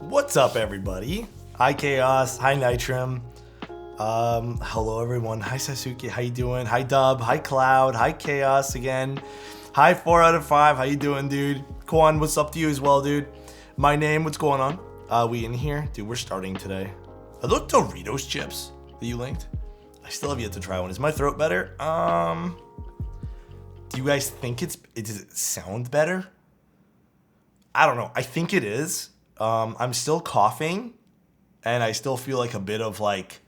What's up, everybody? Hi, Chaos. Hi, Nitrum. Hello, everyone. Hi, Sasuke. How you doing? Hi, Dub. Hi, Cloud. Hi, Chaos again. Hi, 4 out of 5. How you doing, dude? Quan, what's up to you as well, dude? My name, what's going on? We in here? Dude, we're starting today. Are those Doritos chips that you linked? I still have yet to try one. Is my throat better? Do you guys think does it sound better? I don't know. I think it is. I'm still coughing, and I still feel like a bit of like,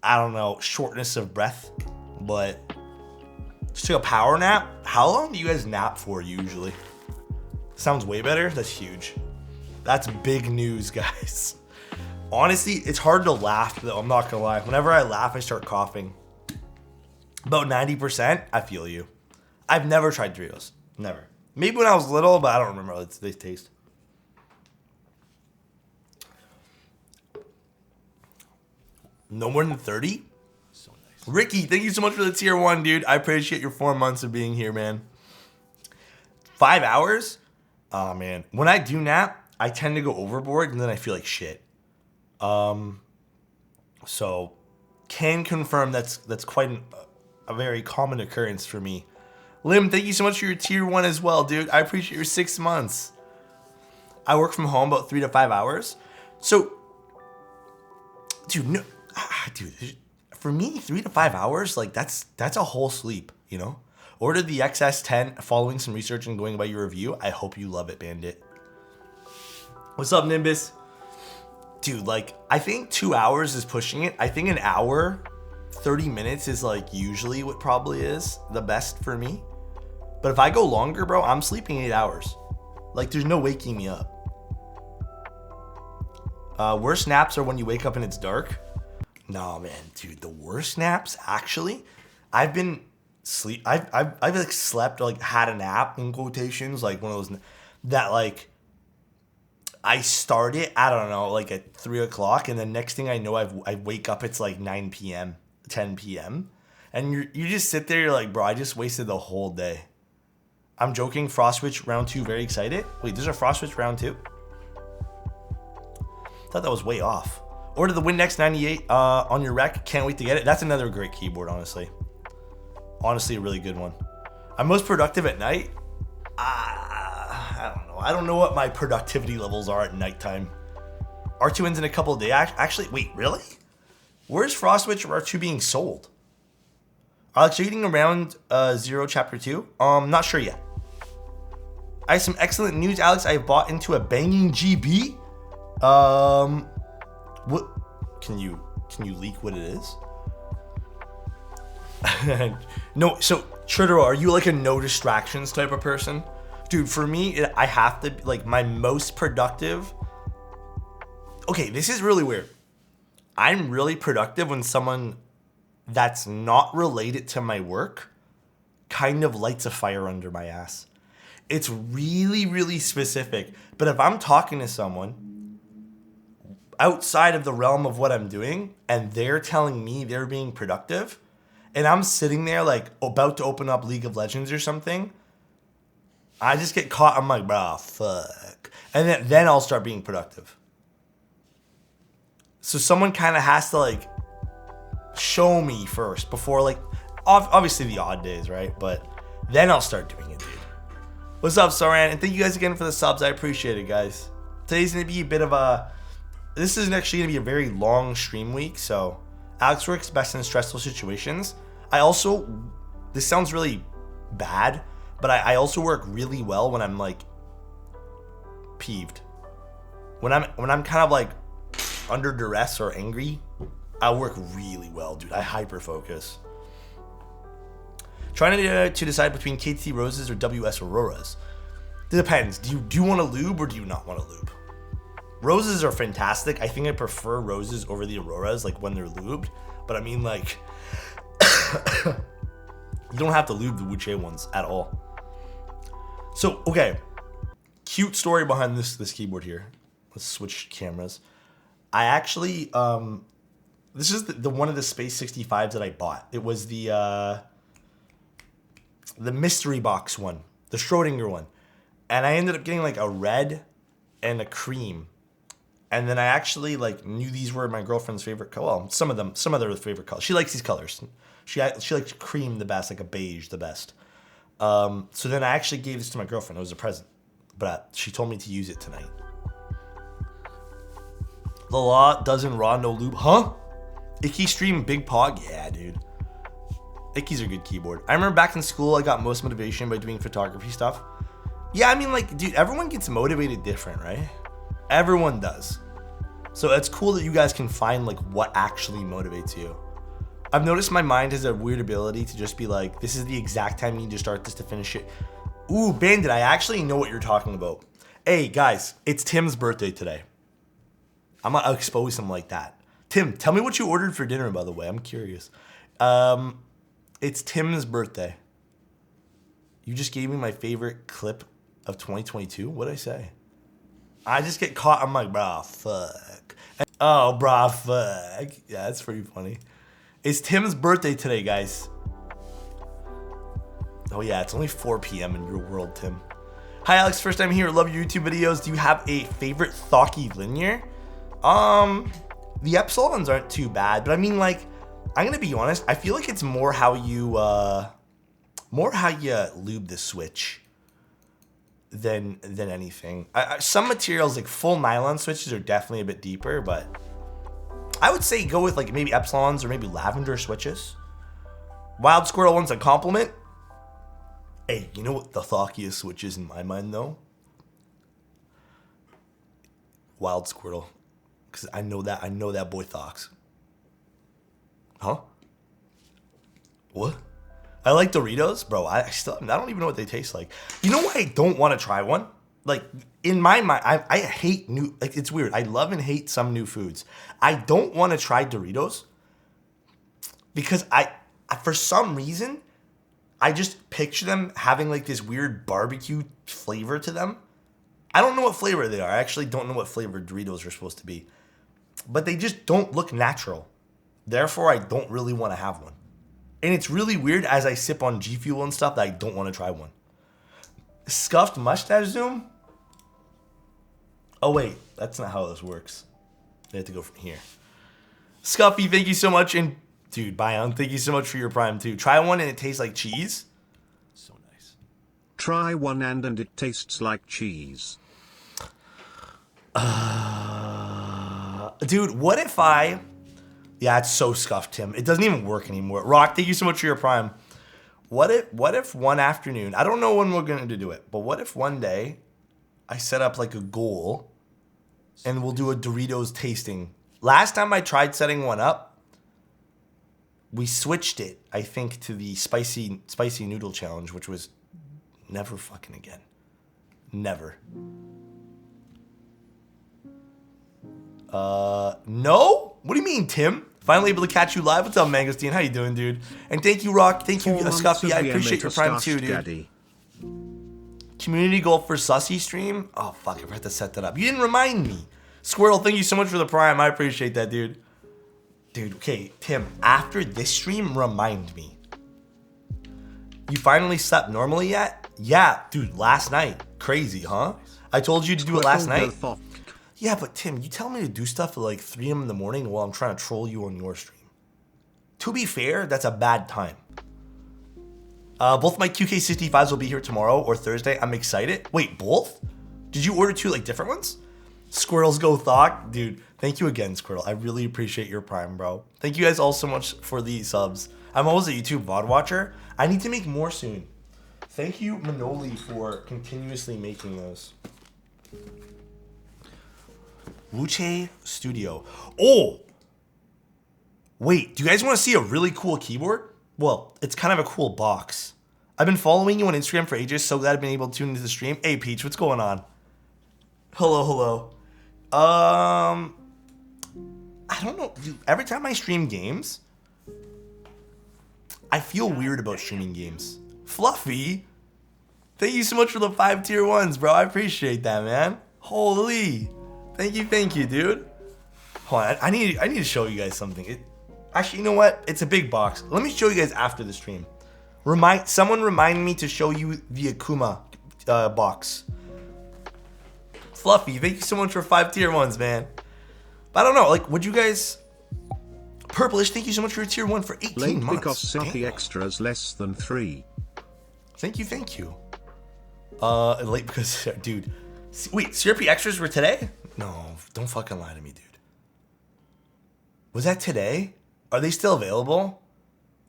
I don't know, shortness of breath, but just took a power nap. How long do you guys nap for usually? Sounds way better. That's huge. That's big news, guys. Honestly, it's hard to laugh though. I'm not gonna lie. Whenever I laugh, I start coughing. About 90%, I feel you. I've never tried Doritos. Never. Maybe when I was little, but I don't remember how they taste. No more than 30? So nice. Ricky, thank you so much for the tier 1, dude. I appreciate your 4 months of being here, man. 5 hours? Oh, man. When I do nap, I tend to go overboard, and then I feel like shit. So, can confirm that's quite a very common occurrence for me. Lim, thank you so much for your tier 1 as well, dude. I appreciate your 6 months. I work from home about 3 to 5 hours. So, dude, for me, 3 to 5 hours, like that's a whole sleep, you know? Ordered the XS10 following some research and going by your review. I hope you love it, Bandit. What's up, Nimbus? Dude, like, I think 2 hours is pushing it. I think an hour, 30 minutes is like usually what probably is the best for me. But if I go longer, bro, I'm sleeping 8 hours. Like, there's no waking me up. Worst naps are when you wake up and it's dark. No, man, dude, the worst naps, actually, I've like slept, like had a nap in quotations, like one of those that like I start it, I don't know, like at 3 o'clock, and the next thing I know, I wake up, it's like 9 p.m., 10 p.m., and you just sit there, you're like, bro, I just wasted the whole day. I'm joking. Frost Switch round 2, very excited. Wait, there's a Frost Switch round 2? Thought that was way off. Order the Windex 98 on your rec. Can't wait to get it. That's another great keyboard, honestly. Honestly, a really good one. I'm most productive at night. I don't know. I don't know what my productivity levels are at nighttime. R2 ends in a couple of days. Actually, wait, really? Where's Frost Switch R2 being sold? Alex, are you eating around 0 chapter 2? Not sure yet. I have some excellent news, Alex. I bought into a banging GB. What? Can you leak what it is? No. So Tritero, are you like a no distractions type of person? Dude, for me, I have to like my most productive. Okay, this is really weird. I'm really productive when someone that's not related to my work kind of lights a fire under my ass. It's really, really specific. But if I'm talking to someone outside of the realm of what I'm doing and they're telling me they're being productive and I'm sitting there like about to open up League of Legends or something, I just get caught. I'm like, bro, fuck. And then I'll start being productive. So someone kind of has to like show me first before like, obviously the odd days, right? But then I'll start doing it, dude. What's up, Soran? And thank you guys again for the subs. I appreciate it, guys. Today's going to be a bit of this isn't actually going to be a very long stream week, so Alex works best in stressful situations. This sounds really bad, but I also work really well when I'm like peeved. When I'm kind of like under duress or angry, I work really well, dude. I hyper focus. Trying to decide between KT Roses or WS Auroras. It depends. Do you want to lube or do you not want to lube? Roses are fantastic. I think I prefer roses over the Auroras, like when they're lubed. But I mean, like, you don't have to lube the Wuche ones at all. So, okay. Cute story behind this keyboard here. Let's switch cameras. I actually, this is the one of the Space 65s that I bought. It was the mystery box one, the Schrodinger one. And I ended up getting like a red and a cream. And then I actually like knew these were my girlfriend's favorite color. Well, some of their favorite colors. She likes these colors. She likes cream the best, like a beige the best. So then I actually gave this to my girlfriend. It was a present. But she told me to use it tonight. The law doesn't raw no lube. Huh? Ikki stream big pog? Yeah, dude. Ikki's a good keyboard. I remember back in school, I got most motivation by doing photography stuff. Yeah, I mean, like, dude, everyone gets motivated different, right? Everyone does. So it's cool that you guys can find like what actually motivates you. I've noticed my mind has a weird ability to just be like, this is the exact time you need to start this to finish it. Ooh, Bandit, I actually know what you're talking about. Hey, guys, it's Tim's birthday today. I'm gonna expose him like that. Tim, tell me what you ordered for dinner, by the way. I'm curious. It's Tim's birthday. You just gave me my favorite clip of 2022. What'd I say? I just get caught. I'm like, brah, fuck. Oh, brah, fuck. Yeah, that's pretty funny. It's Tim's birthday today, guys. Oh, yeah, it's only 4 p.m. in your world, Tim. Hi, Alex. First time here. Love your YouTube videos. Do you have a favorite Thocky linear? The Epsilons aren't too bad, but I mean, like, I'm gonna be honest. I feel like it's more how you lube the switch than anything. Some materials like full nylon switches are definitely a bit deeper, but I would say go with like maybe Epsilons or maybe lavender switches. Wild Squirrel one's a compliment. Hey, you know what the thockiest switch is in my mind though? Wild Squirrel, because I know that boy thocks. Huh? What? I like Doritos, bro. I don't even know what they taste like. You know why I don't want to try one? Like in my mind, I hate new. Like it's weird. I love and hate some new foods. I don't want to try Doritos because for some reason, I just picture them having like this weird barbecue flavor to them. I don't know what flavor they are. I actually don't know what flavor Doritos are supposed to be, but they just don't look natural. Therefore, I don't really want to have one. And it's really weird as I sip on G Fuel and stuff that I don't want to try one. Scuffed mustache zoom? Oh wait, that's not how this works. I have to go from here. Scuffy, thank you so much. And dude, Bion, thank you so much for your Prime too. Try one and it tastes like cheese. So nice. Try one and it tastes like cheese. Dude, what if I... Yeah, it's so scuffed, Tim. It doesn't even work anymore. Rock, thank you so much for your Prime. What if one afternoon, I don't know when we're going to do it, but what if one day I set up like a goal and we'll do a Doritos tasting. Last time I tried setting one up, we switched it, I think, to the spicy noodle challenge, which was never fucking again. Never. No? What do you mean, Tim? Finally able to catch you live. What's up, Mangosteen? How you doing, dude? And thank you, Rock. Thank you, Scuffy. I appreciate your Prime too, dude. Daddy. Community goal for Sussy stream? Oh, fuck. I forgot to set that up. You didn't remind me. Squirrel, thank you so much for the Prime. I appreciate that, dude. Dude, okay, Tim, after this stream, remind me. You finally slept normally yet? Yeah, dude, last night. Crazy, huh? I told you to do it last night. Yeah, but Tim, you tell me to do stuff at like 3 a.m. in the morning while I'm trying to troll you on your stream. To be fair, that's a bad time. Both my QK65s will be here tomorrow or Thursday. I'm excited. Wait, both? Did you order 2 like different ones? Squirrels go Thok. Dude, thank you again, Squirrel. I really appreciate your Prime, bro. Thank you guys all so much for the subs. I'm always a YouTube VOD watcher. I need to make more soon. Thank you, Manoli, for continuously making those. Wuche Studio. Oh! Wait, do you guys want to see a really cool keyboard? Well, it's kind of a cool box. I've been following you on Instagram for ages, so glad I've been able to tune into the stream. Hey, Peach, what's going on? Hello, hello. I don't know. Dude, every time I stream games, I feel weird about streaming games. Fluffy, thank you so much for the 5 tier 1s, bro. I appreciate that, man. Holy. Thank you, dude. Hold on, I need to show you guys something. Actually, you know what? It's a big box. Let me show you guys after the stream. Someone remind me to show you the Akuma box. Fluffy, thank you so much for 5 tier 1s, man. But I don't know, like, would you guys... Purplish, thank you so much for your tier 1 for 18 Late months. because Soppy extras less than 3. Thank you, thank you. Late because, dude. Wait, CRP extras were today? No, don't fucking lie to me, dude. Was that today? Are they still available?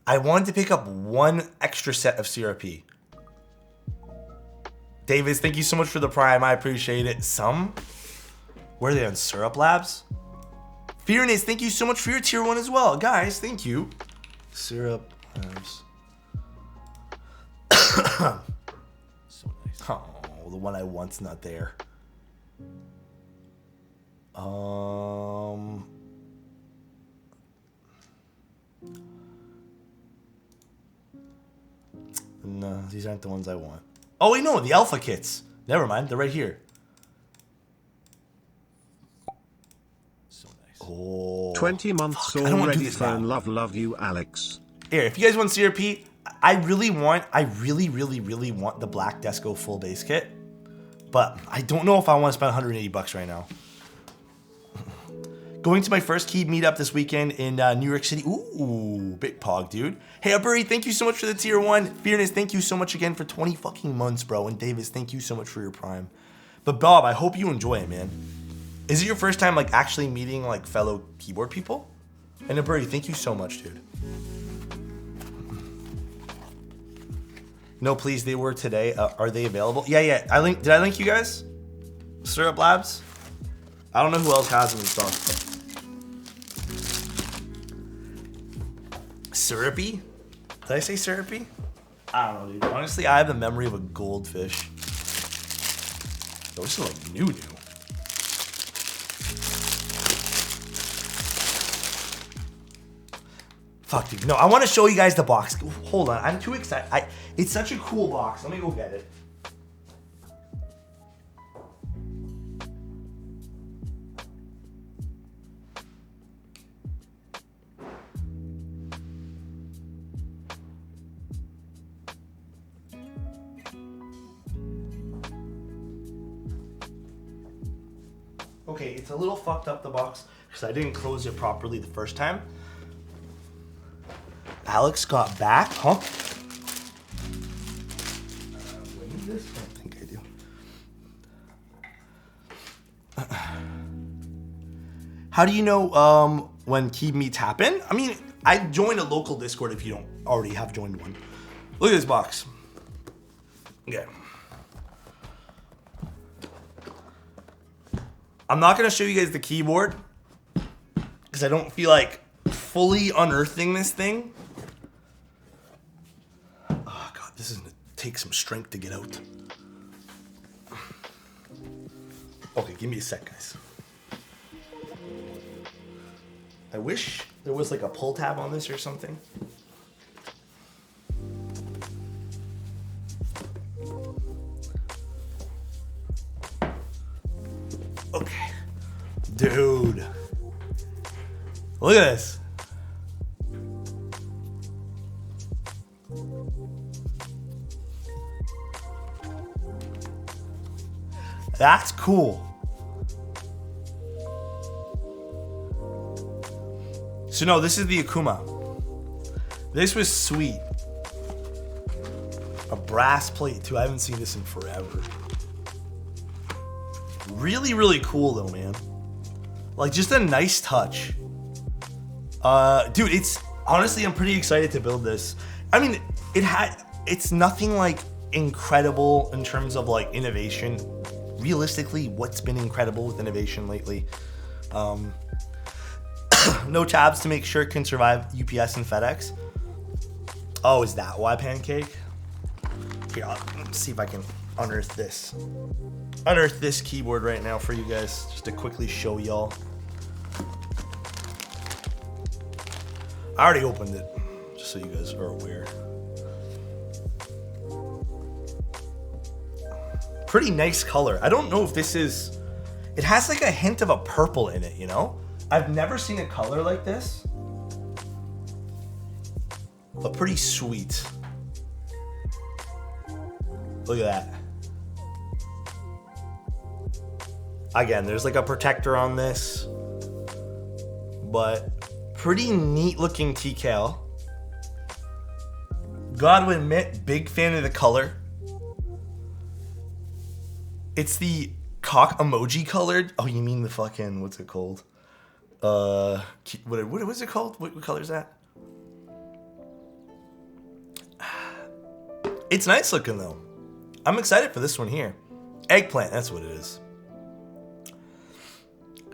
I wanted to pick up 1 extra set of CRP. Davis, thank you so much for the prime. I appreciate it. Some? Where are they on Syrup Labs? Fearness, thank you so much for your tier 1 as well. Guys, thank you. Syrup Labs. So nice. Oh, the one I want's not there. No, these aren't the ones I want. Oh wait, no, the alpha kits. Never mind, they're right here. So nice. Oh, 20 months already. Phone love you, Alex. Here, if you guys want CRP, I really want the Black Desco full base kit, but I don't know if I want to spend 180 bucks right now. Going to my first key meetup this weekend in New York City. Ooh, big pog, dude. Hey, Upbury, thank you so much for the tier 1. Fearness, thank you so much again for 20 fucking months, bro. And Davis, thank you so much for your prime. But Bob, I hope you enjoy it, man. Is it your first time like actually meeting like fellow keyboard people? And Upbury, thank you so much, dude. No, please, they were today. Are they available? Yeah. Did I link you guys? Syrup Labs? I don't know who else has them in stock. Syrupy? Did I say syrupy? I don't know, dude. Honestly, I have the memory of a goldfish. Those are like new. Fuck, dude. No, I want to show you guys the box. Hold on, I'm too excited. It's such a cool box. Let me go get it. Okay, it's a little fucked up, the box, because I didn't close it properly the first time. Alex got back, huh? I don't think I do. How do you know when key meets happen? I mean, I joined a local Discord if you don't already have joined one. Look at this box. Okay. I'm not going to show you guys the keyboard because I don't feel like fully unearthing this thing. Oh God, this is going to take some strength to get out. Okay, give me a sec, guys. I wish there was like a pull tab on this or something. Okay. Dude. Look at this. That's cool. So no, this is the Akuma. This was sweet. A brass plate too. I haven't seen this in forever. Really, really cool though, man. Like just a nice touch. Dude, it's honestly, I'm pretty excited to build this. I mean, it's nothing like incredible in terms of like innovation. Realistically, what's been incredible with innovation lately? No tabs to make sure it can survive UPS and FedEx. Oh, is that why Pancake? Here, let's see if I can unearth this. Unearth this keyboard right now for you guys, just to quickly show y'all. I already opened it, just so you guys are aware. Pretty nice color. I don't know if this is... It has like a hint of a purple in it, you know? I've never seen a color like this. But pretty sweet. Look at that. Again, there's like a protector on this. but pretty neat looking decal. Gotta admit, big fan of the color. It's the cock emoji colored. Oh, you mean the fucking, what's it called? What was it called? What color is that? It's nice looking though. I'm excited for this one here. Eggplant, that's what it is.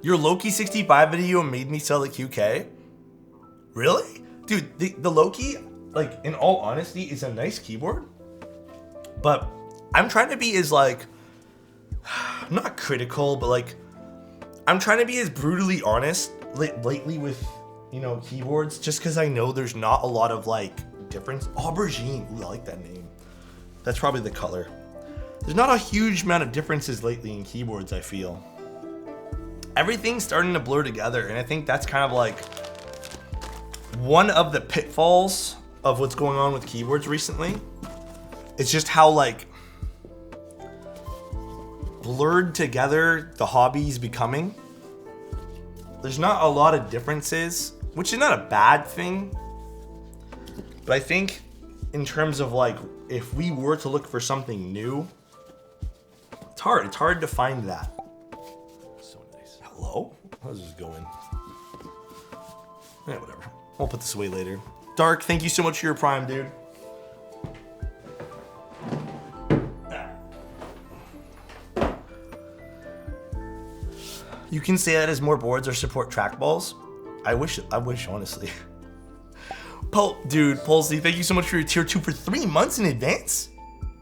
Your Loki65 video made me sell the QK? Really? Dude, the Loki, like, in all honesty, is a nice keyboard. But I'm trying to be as, like, not critical, but, like, I'm trying to be as brutally honest lately with, you know, keyboards, just because I know there's not a lot of, like, difference. Aubergine, ooh, I like that name. That's probably the color. There's not a huge amount of differences lately in keyboards, I feel. Everything's starting to blur together, and I think that's kind of like one of the pitfalls of what's going on with keyboards recently. It's just how, like, blurred together the hobby's becoming. There's not a lot of differences, which is not a bad thing. But I think in terms of, like, if we were to look for something new, it's hard. It's hard to find that. So nice. Hello? How's this going? Yeah, whatever. I'll put this away later. Dark, thank you so much for your Prime, dude. You can say that as more boards or support trackballs. I wish, honestly. Dude, Pulsey, thank you so much for your tier 2 for 3 months in advance.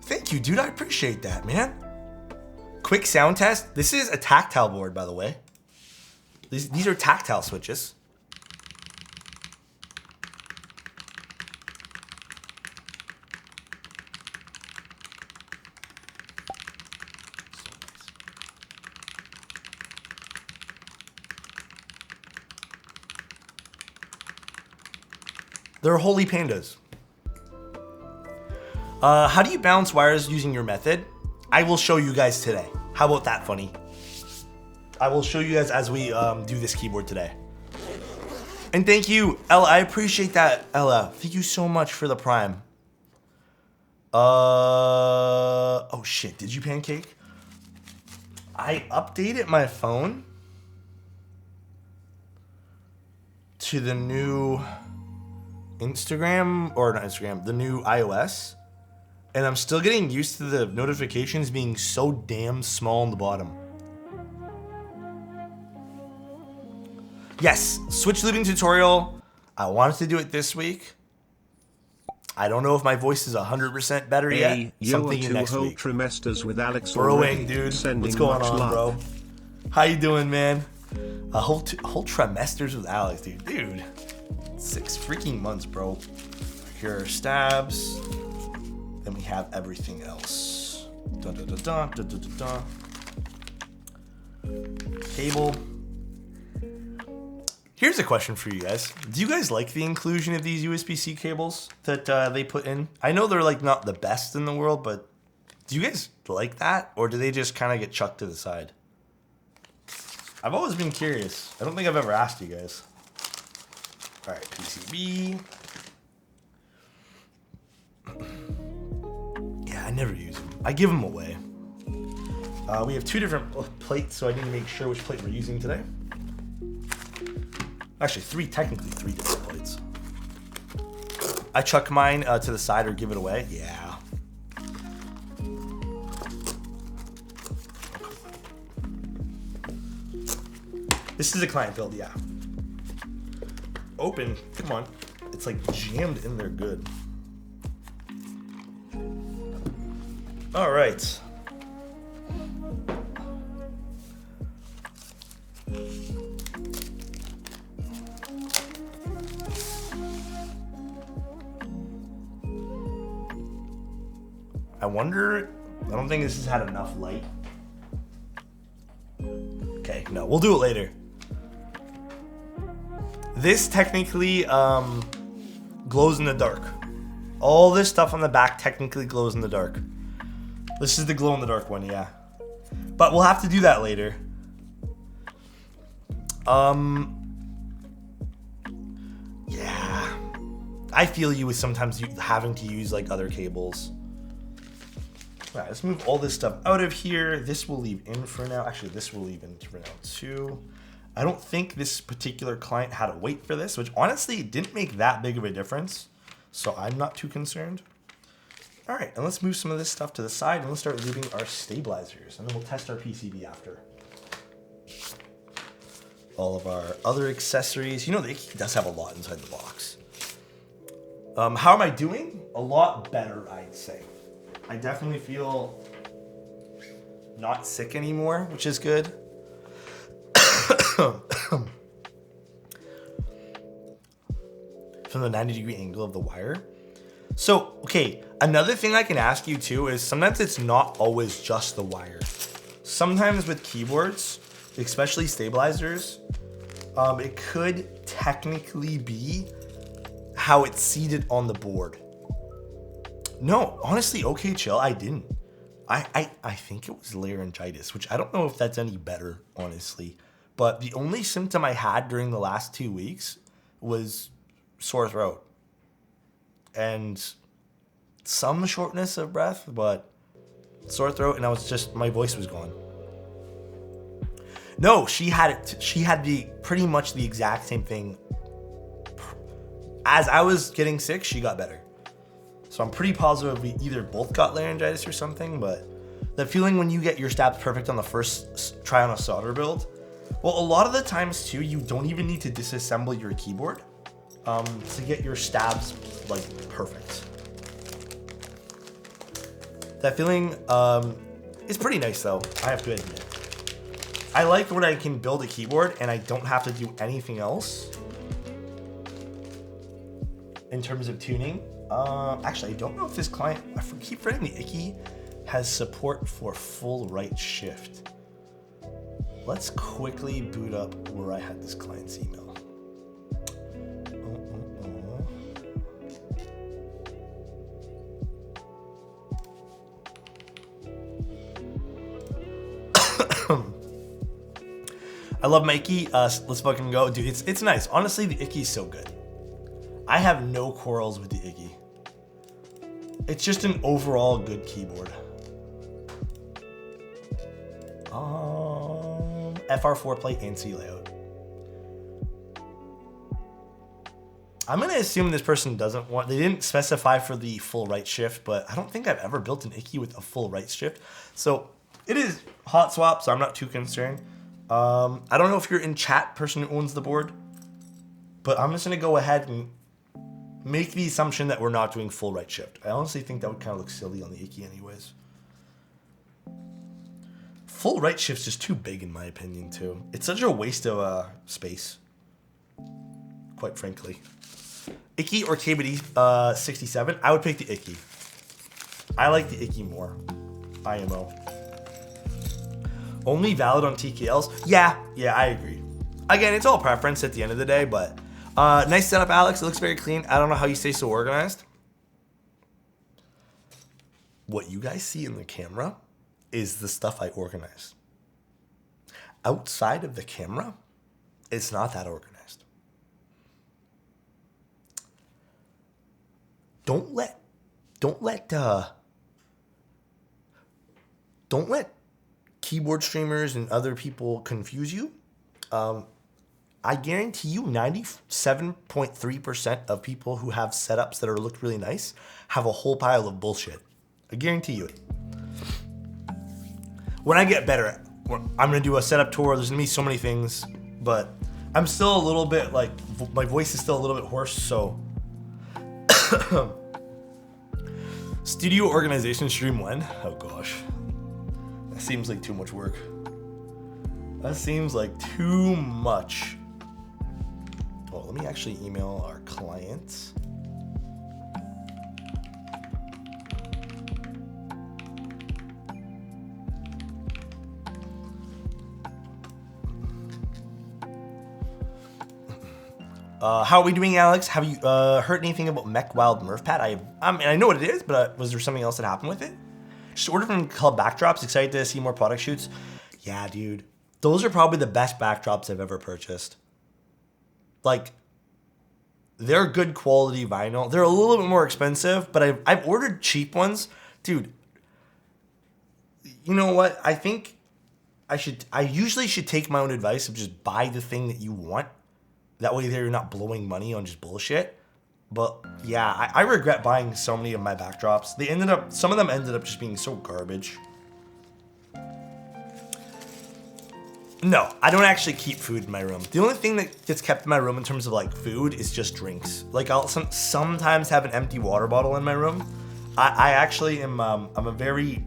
Thank you, dude. I appreciate that, man. Quick sound test. This is a tactile board, by the way. These are tactile switches. They're holy pandas. How do you balance wires using your method? I will show you guys today. How about that, funny? I will show you guys as we do this keyboard today. And thank you, Ella. I appreciate that, Ella. Thank you so much for the Prime. Oh shit, did you pancake? I updated my phone to the new Instagram, or not Instagram, the new iOS, and I'm still getting used to the notifications being so damn small on the bottom. Yes, Switch looping tutorial. I wanted to do it this week. I don't know if my voice is 100% better yet. Something in next week. Trimesters with Alex Broing, dude. What's going on, bro? How you doing, man? A whole trimesters with Alex, dude. Dude. 6 freaking months, bro. Here are stabs. Then we have everything else. Dun, dun, dun, dun, dun, dun, dun, dun. Cable. Here's a question for you guys. Do you guys like the inclusion of these USB-C cables that they put in? I know they're like not the best in the world, but do you guys like that? Or do they just kind of get chucked to the side? I've always been curious. I don't think I've ever asked you guys. All right, PCB. Yeah, I never use them. I give them away. We have 2 different plates, so I need to make sure which plate we're using today. Actually, technically three different plates. I chuck mine to the side or give it away. Yeah. This is a client build, yeah. Open, come on. It's like jammed in there good. All right. I wonder, I don't think this has had enough light. Okay, no, we'll do it later. This technically glows in the dark. All this stuff on the back technically glows in the dark. This is the glow in the dark one, yeah. But we'll have to do that later. I feel you with sometimes you having to use like other cables. All right, let's move all this stuff out of here. This will leave in for now. Actually, this will leave in for now too. I don't think this particular client had to wait for this, which honestly didn't make that big of a difference. So I'm not too concerned. All right, and let's move some of this stuff to the side and let's start leaving our stabilizers, and then we'll test our PCB after. All of our other accessories. You know, the Ikki does have a lot inside the box. How am I doing? A lot better, I'd say. I definitely feel not sick anymore, which is good. From the 90-degree angle of the wire. So, okay, another thing I can ask you too is sometimes it's not always just the wire. Sometimes with keyboards, especially stabilizers, it could technically be how it's seated on the board. No, honestly, okay, chill, I didn't. I think it was laryngitis, which I don't know if that's any better, honestly. But the only symptom I had during the last 2 weeks was sore throat. And some shortness of breath, but sore throat, and my voice was gone. No, she had it. She had pretty much the exact same thing. As I was getting sick, she got better. So I'm pretty positive we either both got laryngitis or something, but the feeling when you get your stabs perfect on the first try on a solder build, well, a lot of the times too, you don't even need to disassemble your keyboard to get your stabs like perfect. That feeling is pretty nice though, I have to admit. I like when I can build a keyboard and I don't have to do anything else in terms of tuning. Actually, I don't know if this client, I keep forgetting the Ikki has support for full right shift. Let's quickly boot up where I had this client's email. I love my Ikki. Let's fucking go. Dude, it's nice. Honestly, the Ikki is so good. I have no quarrels with the Ikki. It's just an overall good keyboard. FR4 plate and C layout. I'm gonna assume this person doesn't want, they didn't specify for the full right shift, but I don't think I've ever built an Ikki with a full right shift. So it is hot swap, so I'm not too concerned. I don't know if you're in chat, person who owns the board, but I'm just gonna go ahead and make the assumption that we're not doing full right shift. I honestly think that would kind of look silly on the Ikki anyways. Full right shift's just too big in my opinion too. It's such a waste of space, quite frankly. Ikki or Ikki68, I would pick the Ikki. I like the Ikki more. IMO. Only valid on TKLs? Yeah, I agree. Again, it's all preference at the end of the day, but nice setup, Alex. It looks very clean. I don't know how you stay so organized. What you guys see in the camera is the stuff I organize. Outside of the camera, it's not that organized. Don't let keyboard streamers and other people confuse you. I guarantee you 97.3% of people who have setups that look really nice have a whole pile of bullshit. I guarantee you it. When I get better, I'm gonna do a setup tour. There's gonna be so many things, but I'm still a little bit like, my voice is still a little bit hoarse, so. Studio organization stream when? Oh gosh. That seems like too much work. That seems like too much. Oh, let me actually email our client. How are we doing, Alex? Have you heard anything about Mech Wild Murph Pad? I mean, I know what it is, but was there something else that happened with it? Just ordered from Club Backdrops. Excited to see more product shoots. Yeah, dude. Those are probably the best backdrops I've ever purchased. Like, They're good quality vinyl. They're a little bit more expensive, but I've ordered cheap ones. Dude, you know what? I think I usually should take my own advice of just buy the thing that you want. That way you're not blowing money on just bullshit. But yeah, I regret buying so many of my backdrops. Some of them ended up just being so garbage. No, I don't actually keep food in my room. The only thing that gets kept in my room in terms of like food is just drinks. Like I'll sometimes have an empty water bottle in my room. I actually am I'm a very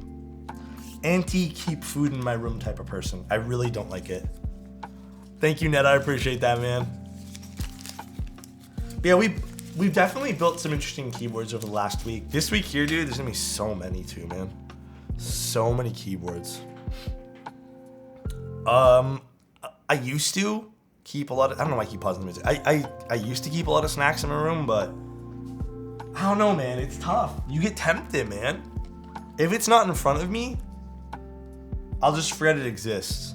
anti-keep food in my room type of person. I really don't like it. Thank you, Ned. I appreciate that, man. But yeah, we've definitely built some interesting keyboards over the last week. This week here, dude, there's gonna be so many too, man. So many keyboards. I used to keep a lot of, I don't know why I keep pausing the music. I used to keep a lot of snacks in my room, but I don't know, man. It's tough. You get tempted, man. If it's not in front of me, I'll just forget it exists.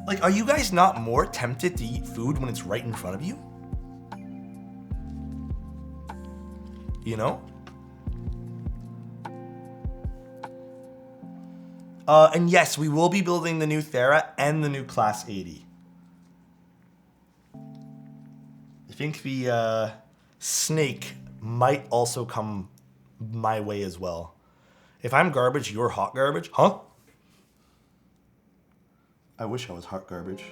Like, are you guys not more tempted to eat food when it's right in front of you? You know? And yes, we will be building the new Thera and the new Class 80. I think the Snake might also come my way as well. If I'm garbage, you're hot garbage? Huh? I wish I was hot garbage.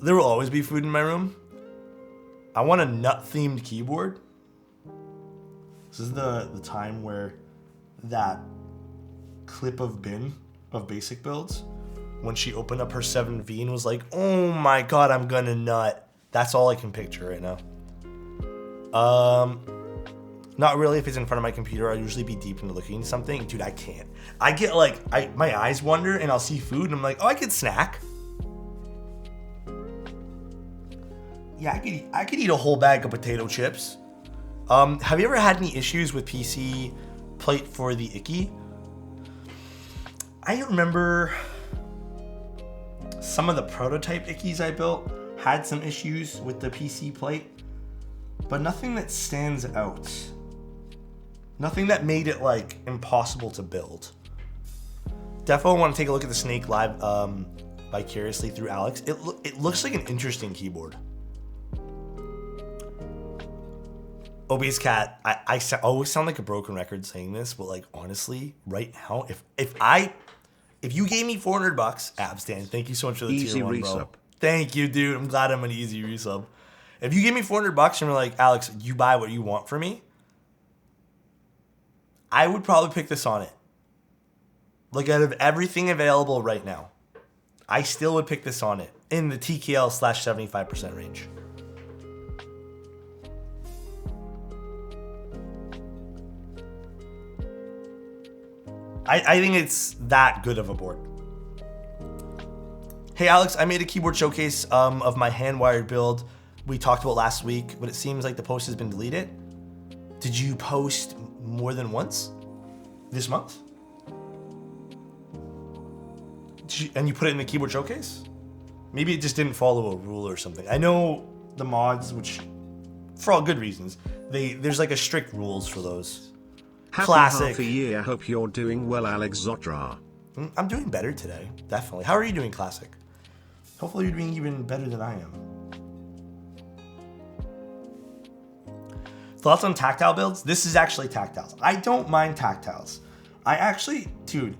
There will always be food in my room. I want a nut-themed keyboard. This is the time where that clip of Bin of basic builds, when she opened up her 7V and was like, oh my god, I'm gonna nut. That's all I can picture right now. Not really if it's in front of my computer. I'll usually be deep into looking at something. Dude, I can't. I get like, my eyes wander and I'll see food and I'm like, oh, I could snack. Yeah, I could eat a whole bag of potato chips. Have you ever had any issues with PC plate for the Ikki? I remember some of the prototype Ikkis I built had some issues with the PC plate, but nothing that stands out. Nothing that made it like impossible to build. Defo want to take a look at the Snake live vicariously through Alex. It looks like an interesting keyboard. Obese Cat, I always sound like a broken record saying this, but like honestly, right now, if you gave me $400, Abstan, thank you so much for the easy tier 1, resub. bro. Thank you, dude. I'm glad I'm an easy resub. If you give me $400 and you're like, Alex, you buy what you want for me, I would probably pick this on it. Like out of everything available right now, I still would pick this on it in the TKL/75% range. I think it's that good of a board. Hey Alex, I made a keyboard showcase of my hand-wired build we talked about last week, but it seems like the post has been deleted. Did you post more than once this month? And you put it in the keyboard showcase? Maybe it just didn't follow a rule or something. I know the mods, which for all good reasons, there's like a strict rules for those. Happy Classic. half a year. Hope you're doing well, Alexotos. I'm doing better today, definitely. How are you doing, Classic? Hopefully you're doing even better than I am. Thoughts on tactile builds? This is actually tactiles. I don't mind tactiles. I actually, dude,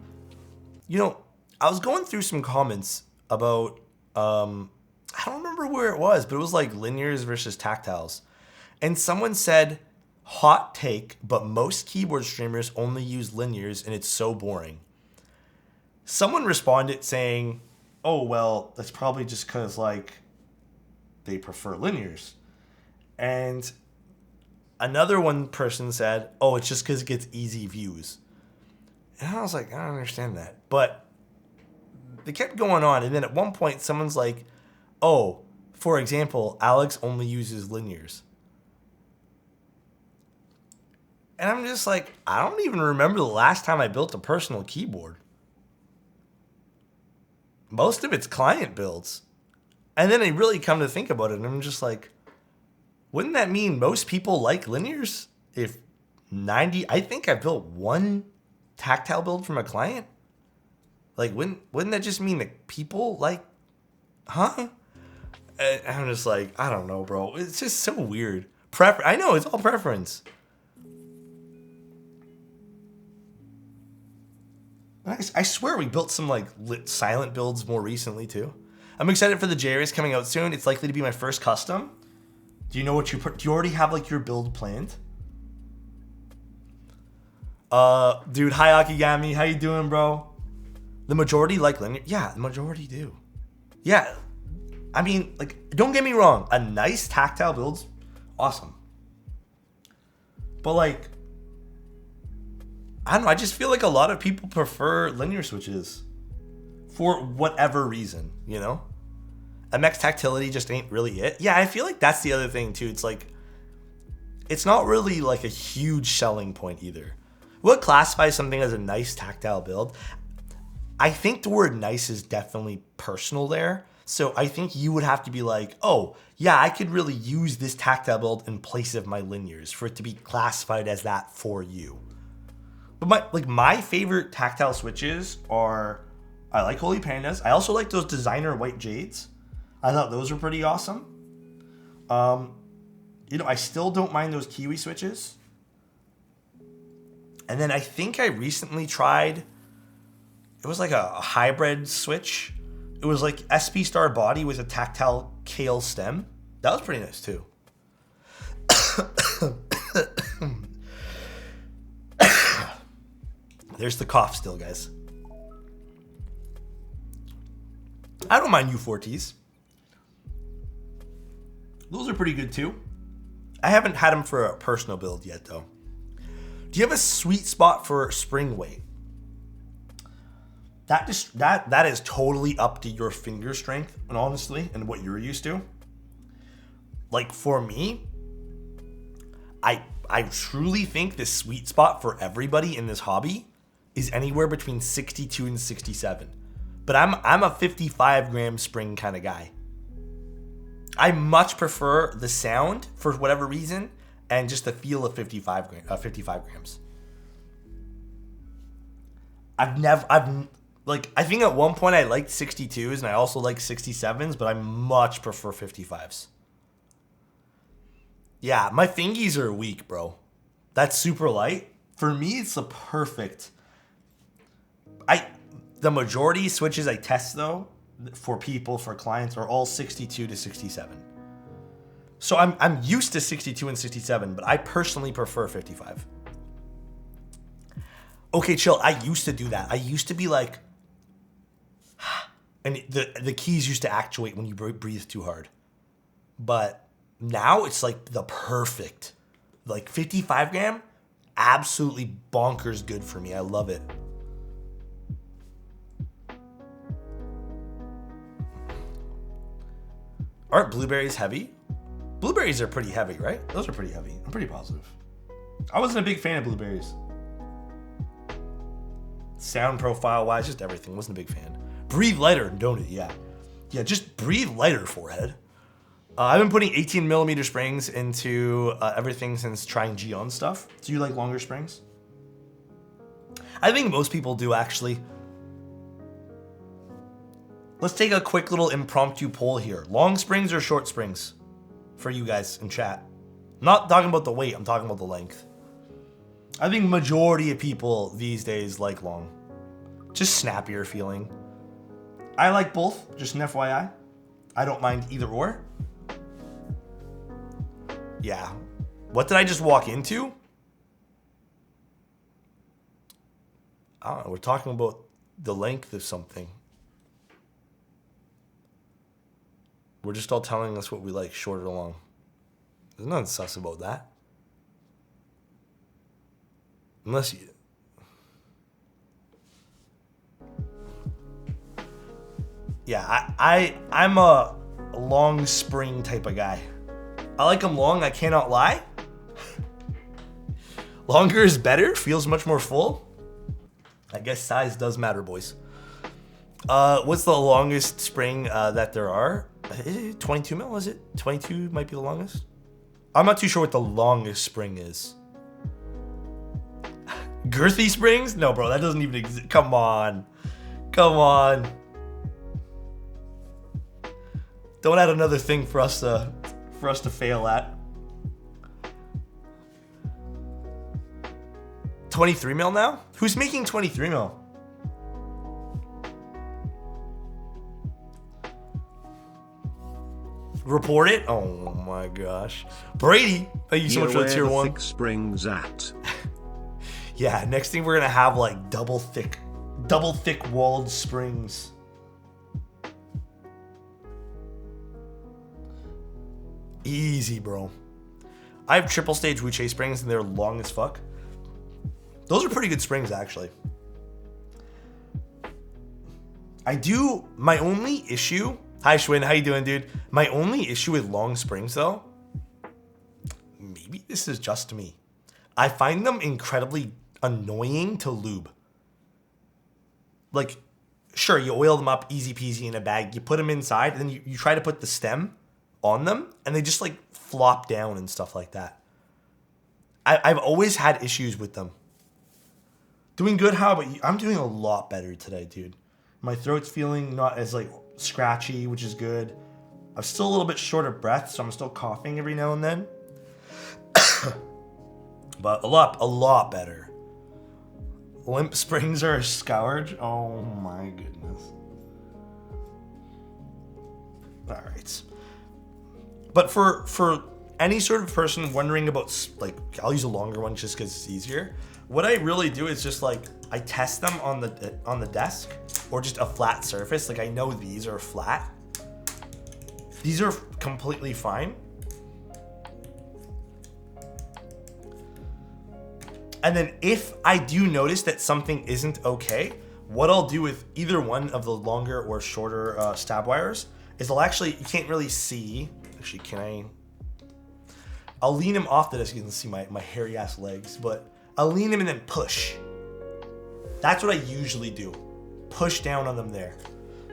you know, I was going through some comments about, I don't remember where it was, but it was like linears versus tactiles. And someone said, hot take, but most keyboard streamers only use linears and it's so boring. Someone responded saying, oh, well, that's probably just because, like, they prefer linears. And another one person said, oh, it's just because it gets easy views. And I was like, I don't understand that. But they kept going on. And then at one point, someone's like, oh, for example, Alex only uses linears. And I'm just like, I don't even remember the last time I built a personal keyboard. Most of it's client builds. And then I really come to think about it, and I'm just like, Wouldn't that mean most people like linears? If 90, I think I built one tactile build from a client. Like, wouldn't that just mean that people like, huh? And I'm just like, I don't know, bro. It's just so weird. I know, it's all preference. I swear we built some like silent builds more recently too. I'm excited for the JRS coming out soon. It's likely to be my first custom. Do you know what do you already have like your build planned? Dude, hi Akigami, how you doing, bro? The majority like linear. Yeah, the majority do. Yeah, I mean, like, don't get me wrong. A nice tactile build's awesome. But like, I don't know. I just feel like a lot of people prefer linear switches for whatever reason, you know? MX tactility just ain't really it. Yeah, I feel like that's the other thing too. It's like, it's not really like a huge selling point either. What classifies something as a nice tactile build? I think the word nice is definitely personal there. So I think you would have to be like, oh, yeah, I could really use this tactile build in place of my linears for it to be classified as that for you. But my favorite tactile switches are, I like Holy Pandas. I also like those designer white jades. I thought those were pretty awesome. You know, I still don't mind those Kiwi switches. And then I think I recently tried, it was like a hybrid switch. It was like SP Star body with a tactile kale stem. That was pretty nice too. There's the cough still, guys. I don't mind U4Ts. Those are pretty good too. I haven't had them for a personal build yet though. Do you have a sweet spot for spring weight? That is totally up to your finger strength and honestly and what you're used to. Like for me, I truly think the sweet spot for everybody in this hobby is anywhere between 62 and 67. But I'm a 55 gram spring kind of guy. I much prefer the sound for whatever reason and just the feel of 55 grams. I think at one point I liked 62s and I also like 67s, but I much prefer 55s. Yeah, my fingies are weak, bro. That's super light. For me, it's the perfect. The majority switches I test though, for clients, are all 62 to 67. So I'm used to 62 and 67, but I personally prefer 55. Okay, chill. I used to do that. I used to be like, and the keys used to actuate when you breathe too hard. But now it's like the perfect, like 55 gram, absolutely bonkers good for me. I love it. Aren't blueberries heavy? Blueberries are pretty heavy, right? Those are pretty heavy. I'm pretty positive. I wasn't a big fan of blueberries. Sound profile wise, just everything. Wasn't a big fan. Breathe lighter, don't it? Yeah. Yeah, just breathe lighter, forehead. I've been putting 18 millimeter springs into everything since trying Gion stuff. Do you like longer springs? I think most people do, actually. Let's take a quick little impromptu poll here. Long springs or short springs for you guys in chat? I'm not talking about the weight, I'm talking about the length. I think majority of people these days like long. Just snappier feeling. I like both, just an FYI. I don't mind either or. Yeah. What did I just walk into? I don't know, we're talking about the length of something. We're just all telling us what we like, short or long. There's nothing sus about that. Unless you... Yeah, I'm a long spring type of guy. I like them long, I cannot lie. Longer is better, feels much more full. I guess size does matter, boys. What's the longest spring that there are? 22 mil, is it? 22 might be the longest. I'm not too sure what the longest spring is. Girthy springs? No, bro, that doesn't even exist. Come on. Come on. Don't add another thing for us to fail at. 23 mil now? Who's making 23 mil? Report it? Oh my gosh. Brady, thank you so much for the tier 1. Thick springs at. Yeah, next thing we're gonna have like double thick walled springs. Easy, bro. I have triple stage Wuche springs and they're long as fuck. Those are pretty good springs, actually. My only issue... Hi, Schwinn. How you doing, dude? My only issue with long springs, though... Maybe this is just me. I find them incredibly annoying to lube. Like, sure, you oil them up easy peasy in a bag. You put them inside, and then you try to put the stem on them, and they just, like, flop down and stuff like that. I've always had issues with them. Doing good, how about you? I'm doing a lot better today, dude. My throat's feeling not as, like, scratchy, which is good. I'm still a little bit short of breath, so I'm still coughing every now and then. But a lot better. Limp springs are a scourge? Oh my goodness. Alright. But for any sort of person wondering about, like, I'll use a longer one just because it's easier. What I really do is just, like, I test them on the desk or just a flat surface. Like, I know these are flat. These are completely fine. And then if I do notice that something isn't okay, what I'll do with either one of the longer or shorter stab wires is I'll actually, you can't really see. Actually, can I? I'll lean him off the desk. You can see my hairy ass legs, but I'll lean him and then push. That's what I usually do. Push down on them there.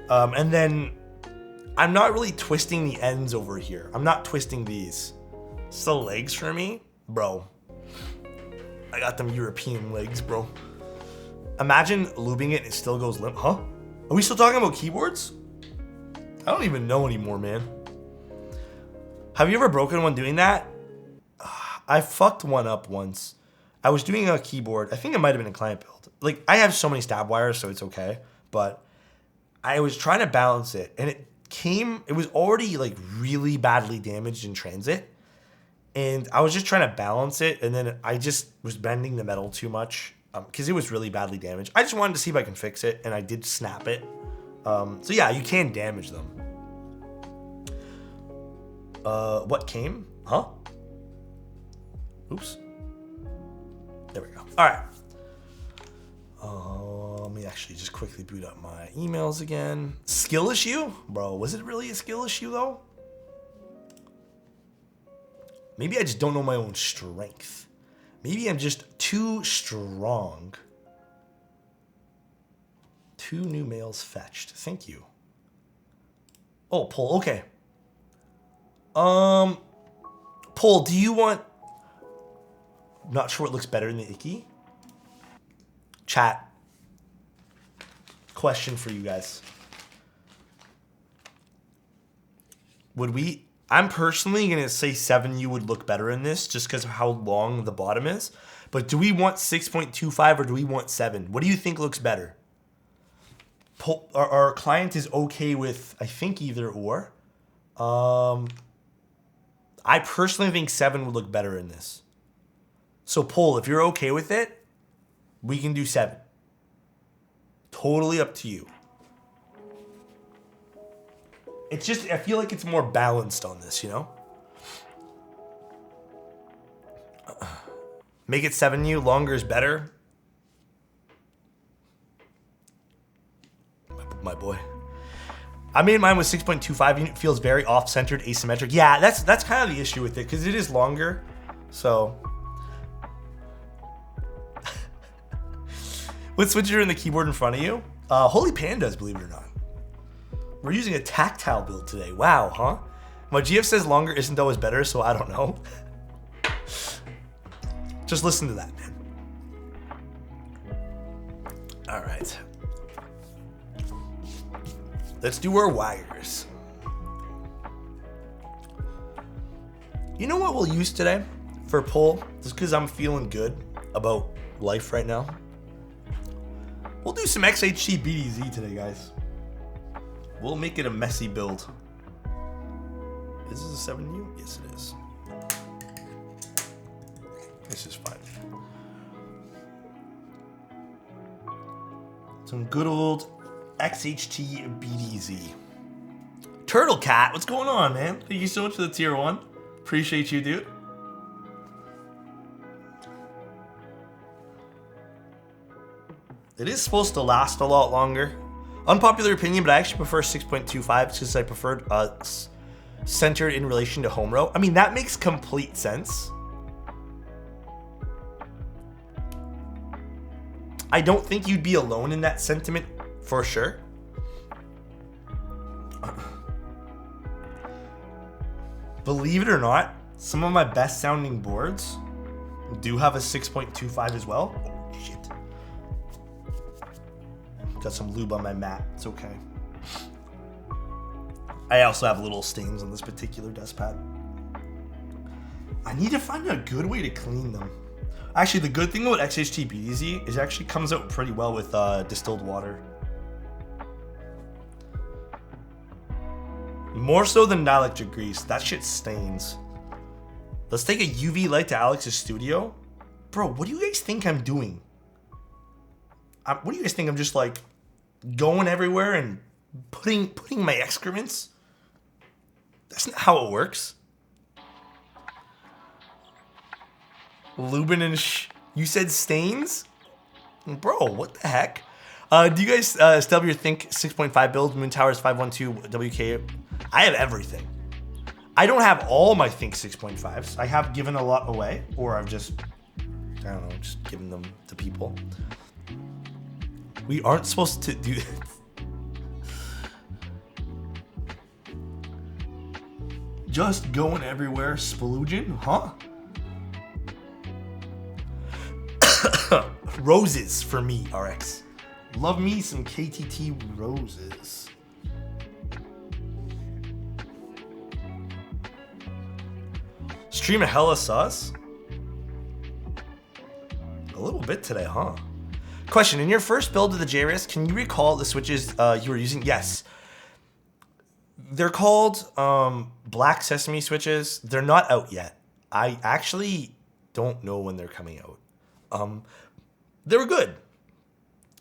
And then I'm not really twisting the ends over here. I'm not twisting these. It's the legs for me, bro. I got them European legs, bro. Imagine lubing it and it still goes limp. Huh? Are we still talking about keyboards? I don't even know anymore, man. Have you ever broken one doing that? I fucked one up once. I was doing a keyboard. I think it might have been a client build. Like, I have so many stab wires, so it's okay. But I was trying to balance it, and it was already, like, really badly damaged in transit. And I was just trying to balance it, and then I just was bending the metal too much because it was really badly damaged. I just wanted to see if I can fix it, and I did snap it. So yeah, you can damage them. What came? Huh? Oops. There we go. All right. Let me actually just quickly boot up my emails again. Skill issue? Bro, was it really a skill issue, though? Maybe I just don't know my own strength. Maybe I'm just too strong. 2 new mails fetched. Thank you. Oh, Paul. Okay. Paul, do you want... Not sure what looks better in the Ikki. Chat. Question for you guys. Would we... I'm personally going to say 7U would look better in this just because of how long the bottom is. But do we want 6.25 or do we want 7? What do you think looks better? Our client is okay with, I think, either or. I personally think 7 would look better in this. So, Paul, if you're okay with it, we can do 7. Totally up to you. It's just, I feel like it's more balanced on this, you know? Make it 7U, longer is better. My boy. I made mine with 6.25 unit, feels very off-centered, asymmetric. Yeah, that's kind of the issue with it, because it is longer, so. What switcher in the keyboard in front of you? Holy Pandas, believe it or not. We're using a tactile build today. Wow, huh? My GF says longer isn't always better, so I don't know. Just listen to that, man. All right. Let's do our wires. You know what we'll use today for a poll? Just because I'm feeling good about life right now. We'll do some XHT BDZ today, guys. We'll make it a messy build. Is this a 7U? Yes, it is. This is fine. Some good old XHT BDZ. Turtle Cat, what's going on, man? Thank you so much for the tier 1. Appreciate you, dude. It is supposed to last a lot longer. Unpopular opinion, but I actually prefer 6.25 because I preferred centered in relation to home row. I mean, that makes complete sense. I don't think you'd be alone in that sentiment for sure. Believe it or not, some of my best sounding boards do have a 6.25 as well. Oh, shit. Got some lube on my mat. It's okay. I also have little stains on this particular dust pad. I need to find a good way to clean them. Actually, the good thing about XHT BDZ is it actually comes out pretty well with distilled water. More so than dielectric grease. That shit stains. Let's take a UV light to Alex's studio. Bro, what do you guys think I'm doing? What do you guys think? I'm just like going everywhere and putting my excrements? That's not how it works. Lubin and you said stains? Bro, what the heck? Do you guys still have your Think 6.5 build, Moon Towers 512 WK? I have everything. I don't have all my Think 6.5s. I have given a lot away, or I've just, I don't know, just given them to people. We aren't supposed to do this. Just going everywhere, splooging, huh? Roses for me, RX. Love me some KTT roses. Stream a hella sauce? A little bit today, huh? Question, in your first build of the JRS, can you recall the switches you were using? Yes. They're called Black Sesame switches. They're not out yet. I actually don't know when they're coming out. They were good.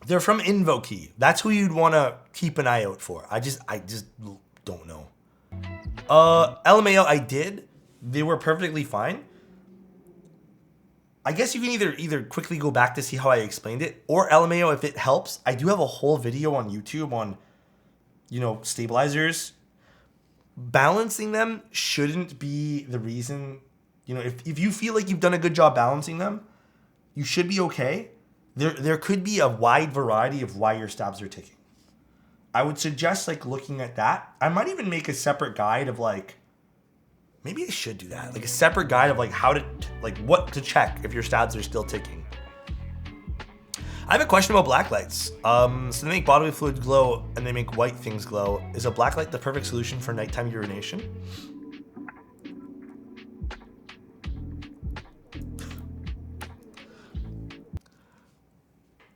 They're from Invokey. That's who you'd want to keep an eye out for. I just don't know. LMAO, I did. They were perfectly fine. I guess you can either quickly go back to see how I explained it, or LMAO if it helps. I do have a whole video on YouTube on, stabilizers. Balancing them shouldn't be the reason. If you feel like you've done a good job balancing them, you should be okay. There could be a wide variety of why your stabs are ticking. I would suggest looking at that. I might even make a separate guide of maybe I should do that. A separate guide of how to what to check if your stabs are still ticking. I have a question about black lights. So they make bodily fluid glow and they make white things glow. Is a black light the perfect solution for nighttime urination?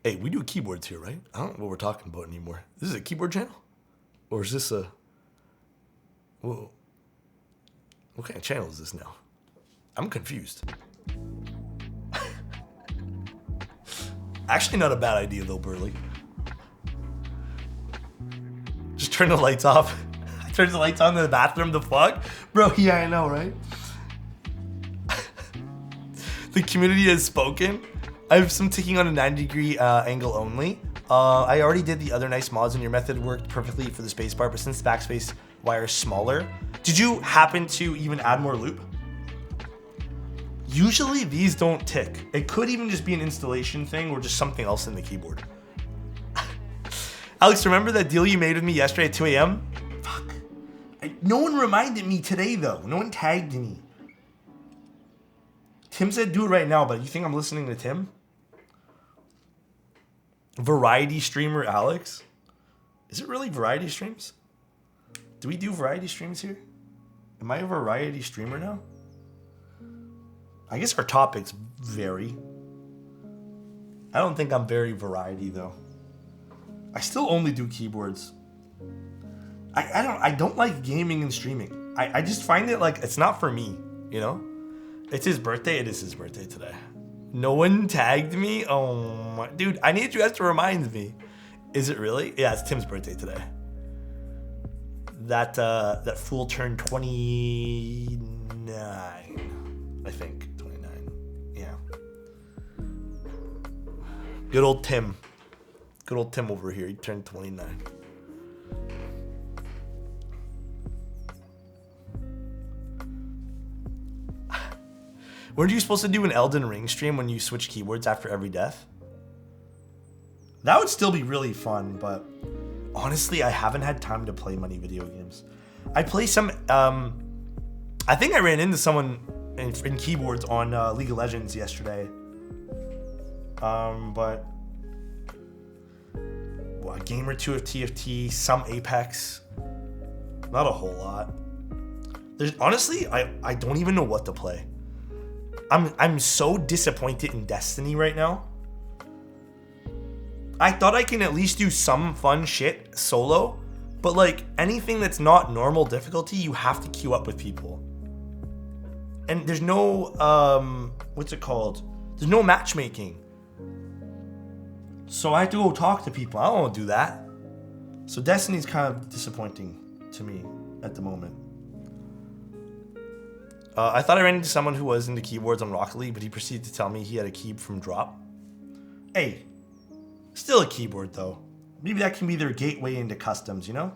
Hey, we do keyboards here, right? I don't know what we're talking about anymore. This is a keyboard channel? Or is this a... Whoa. What kind of channel is this now? I'm confused. Actually not a bad idea though, Burley. Just turn the lights off. I turned the lights on in the bathroom, the fuck? Bro, yeah, I know, right? The community has spoken. I have some ticking on a 90-degree angle only. I already did the other nice mods and your method worked perfectly for the spacebar, but since the backspace wire is smaller, did you happen to even add more loop? Usually these don't tick. It could even just be an installation thing or just something else in the keyboard. Alex, remember that deal you made with me yesterday at 2 a.m.? Fuck. No one reminded me today though. No one tagged me. Tim said do it right now, but you think I'm listening to Tim? Variety streamer Alex? Is it really variety streams? Do we do variety streams here? Am I a variety streamer now? I guess our topics vary. I don't think I'm very variety though. I still only do keyboards. I don't like gaming and streaming. I just find it like it's not for me, you know? It's his birthday. It is his birthday today. No one tagged me? Oh my dude, I need you guys to remind me. Is it really? Yeah, it's Tim's birthday today. That fool turned 29, I think. 29. Yeah. Good old Tim. Good old Tim over here. He turned 29. Weren't you supposed to do an Elden Ring stream when you switch keyboards after every death? That would still be really fun, but honestly, I haven't had time to play many video games. I play some, I think I ran into someone in keyboards on League of Legends yesterday. But well, a game or two of TFT, some Apex, not a whole lot. There's honestly, I don't even know what to play. I'm so disappointed in Destiny right now. I thought I can at least do some fun shit solo, but like anything that's not normal difficulty, you have to queue up with people. And there's no, what's it called? There's no matchmaking. So I have to go talk to people. I don't want to do that. So Destiny's kind of disappointing to me at the moment. I thought I ran into someone who was into keyboards on Rocket League, but he proceeded to tell me he had a key from drop. Hey, still a keyboard though. Maybe that can be their gateway into customs, you know?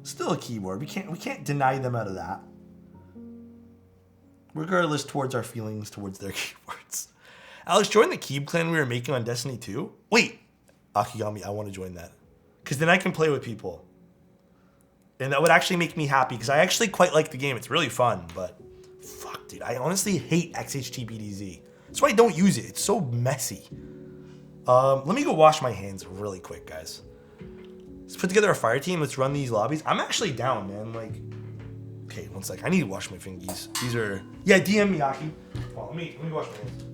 Still a keyboard. We can't deny them out of that. Regardless towards our feelings towards their keyboards. Alex, join the Keeb clan we were making on Destiny 2. Wait, Akigami, I want to join that. Because then I can play with people. And that would actually make me happy, because I actually quite like the game. It's really fun, but fuck, dude. I honestly hate XHTBDZ. That's why I don't use it. It's so messy. Let me go wash my hands really quick, guys. Let's put together a fire team. Let's run these lobbies. I'm actually down, man. Like, okay, one sec. I need to wash my fingies. These are, yeah, DM me, Aki. Oh, let me wash my hands.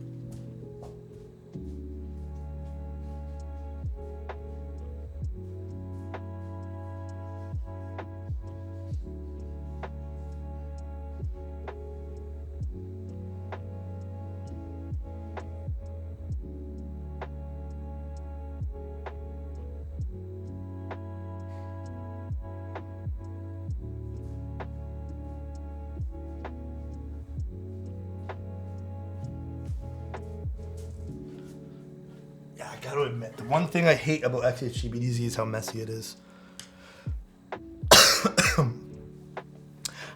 I gotta admit, the one thing I hate about XHGBDZ is how messy it is.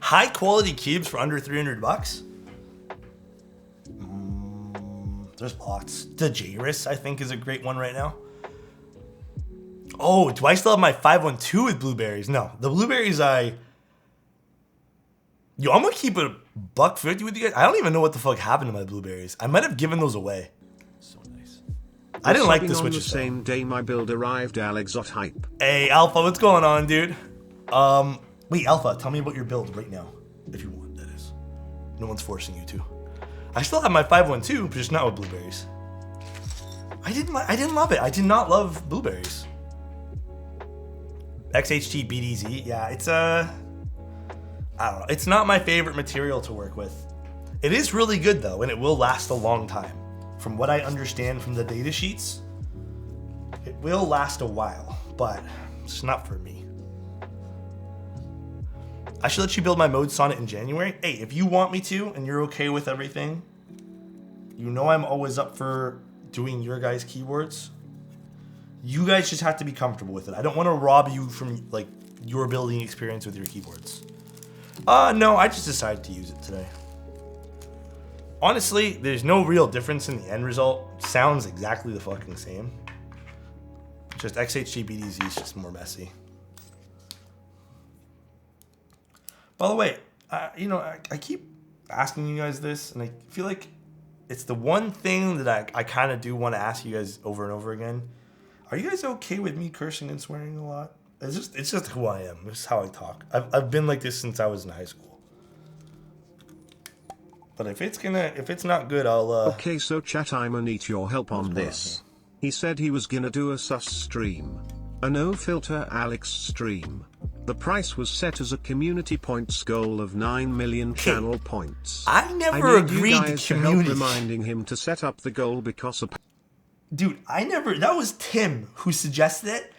High quality keybs for under 300 bucks? There's lots. The Jairus, I think, is a great one right now. Oh, do I still have my 512 with blueberries? No, the blueberries I'm gonna keep it $150 with you guys. I don't even know what the fuck happened to my blueberries. I might have given those away. I didn't like the switches. On the same day my build arrived, Alexotos hype. Hey, Alpha, what's going on, dude? Wait, Alpha, tell me about your build right now, if you want, that is. No one's forcing you to. I still have my 512, but just not with blueberries. I didn't love it. I did not love blueberries. XHT BDZ, yeah, it's I don't know. It's not my favorite material to work with. It is really good though, and it will last a long time. From what I understand from the data sheets, it will last a while, but it's not for me. I should let you build my mode sonnet in January. Hey, if you want me to, and you're okay with everything, you know I'm always up for doing your guys' keywords. You guys just have to be comfortable with it. I don't want to rob you from like your building experience with your keyboards. No, I just decided to use it today. Honestly, there's no real difference in the end result. Sounds exactly the fucking same. Just XHGBDZ is just more messy. By the way, I keep asking you guys this, and I feel like it's the one thing that I kind of do want to ask you guys over and over again. Are you guys okay with me cursing and swearing a lot? It's just who I am. It's how I talk. I've been like this since I was in high school. But if it's not good, I'll Okay, so chat, I'ma need your help on this. He said he was gonna do a sus stream. A no filter Alex stream. The price was set as a community points goal of 9 million channel points. I never agreed to community. community. Reminding him to set up the goal because of... Dude, that was Tim who suggested it.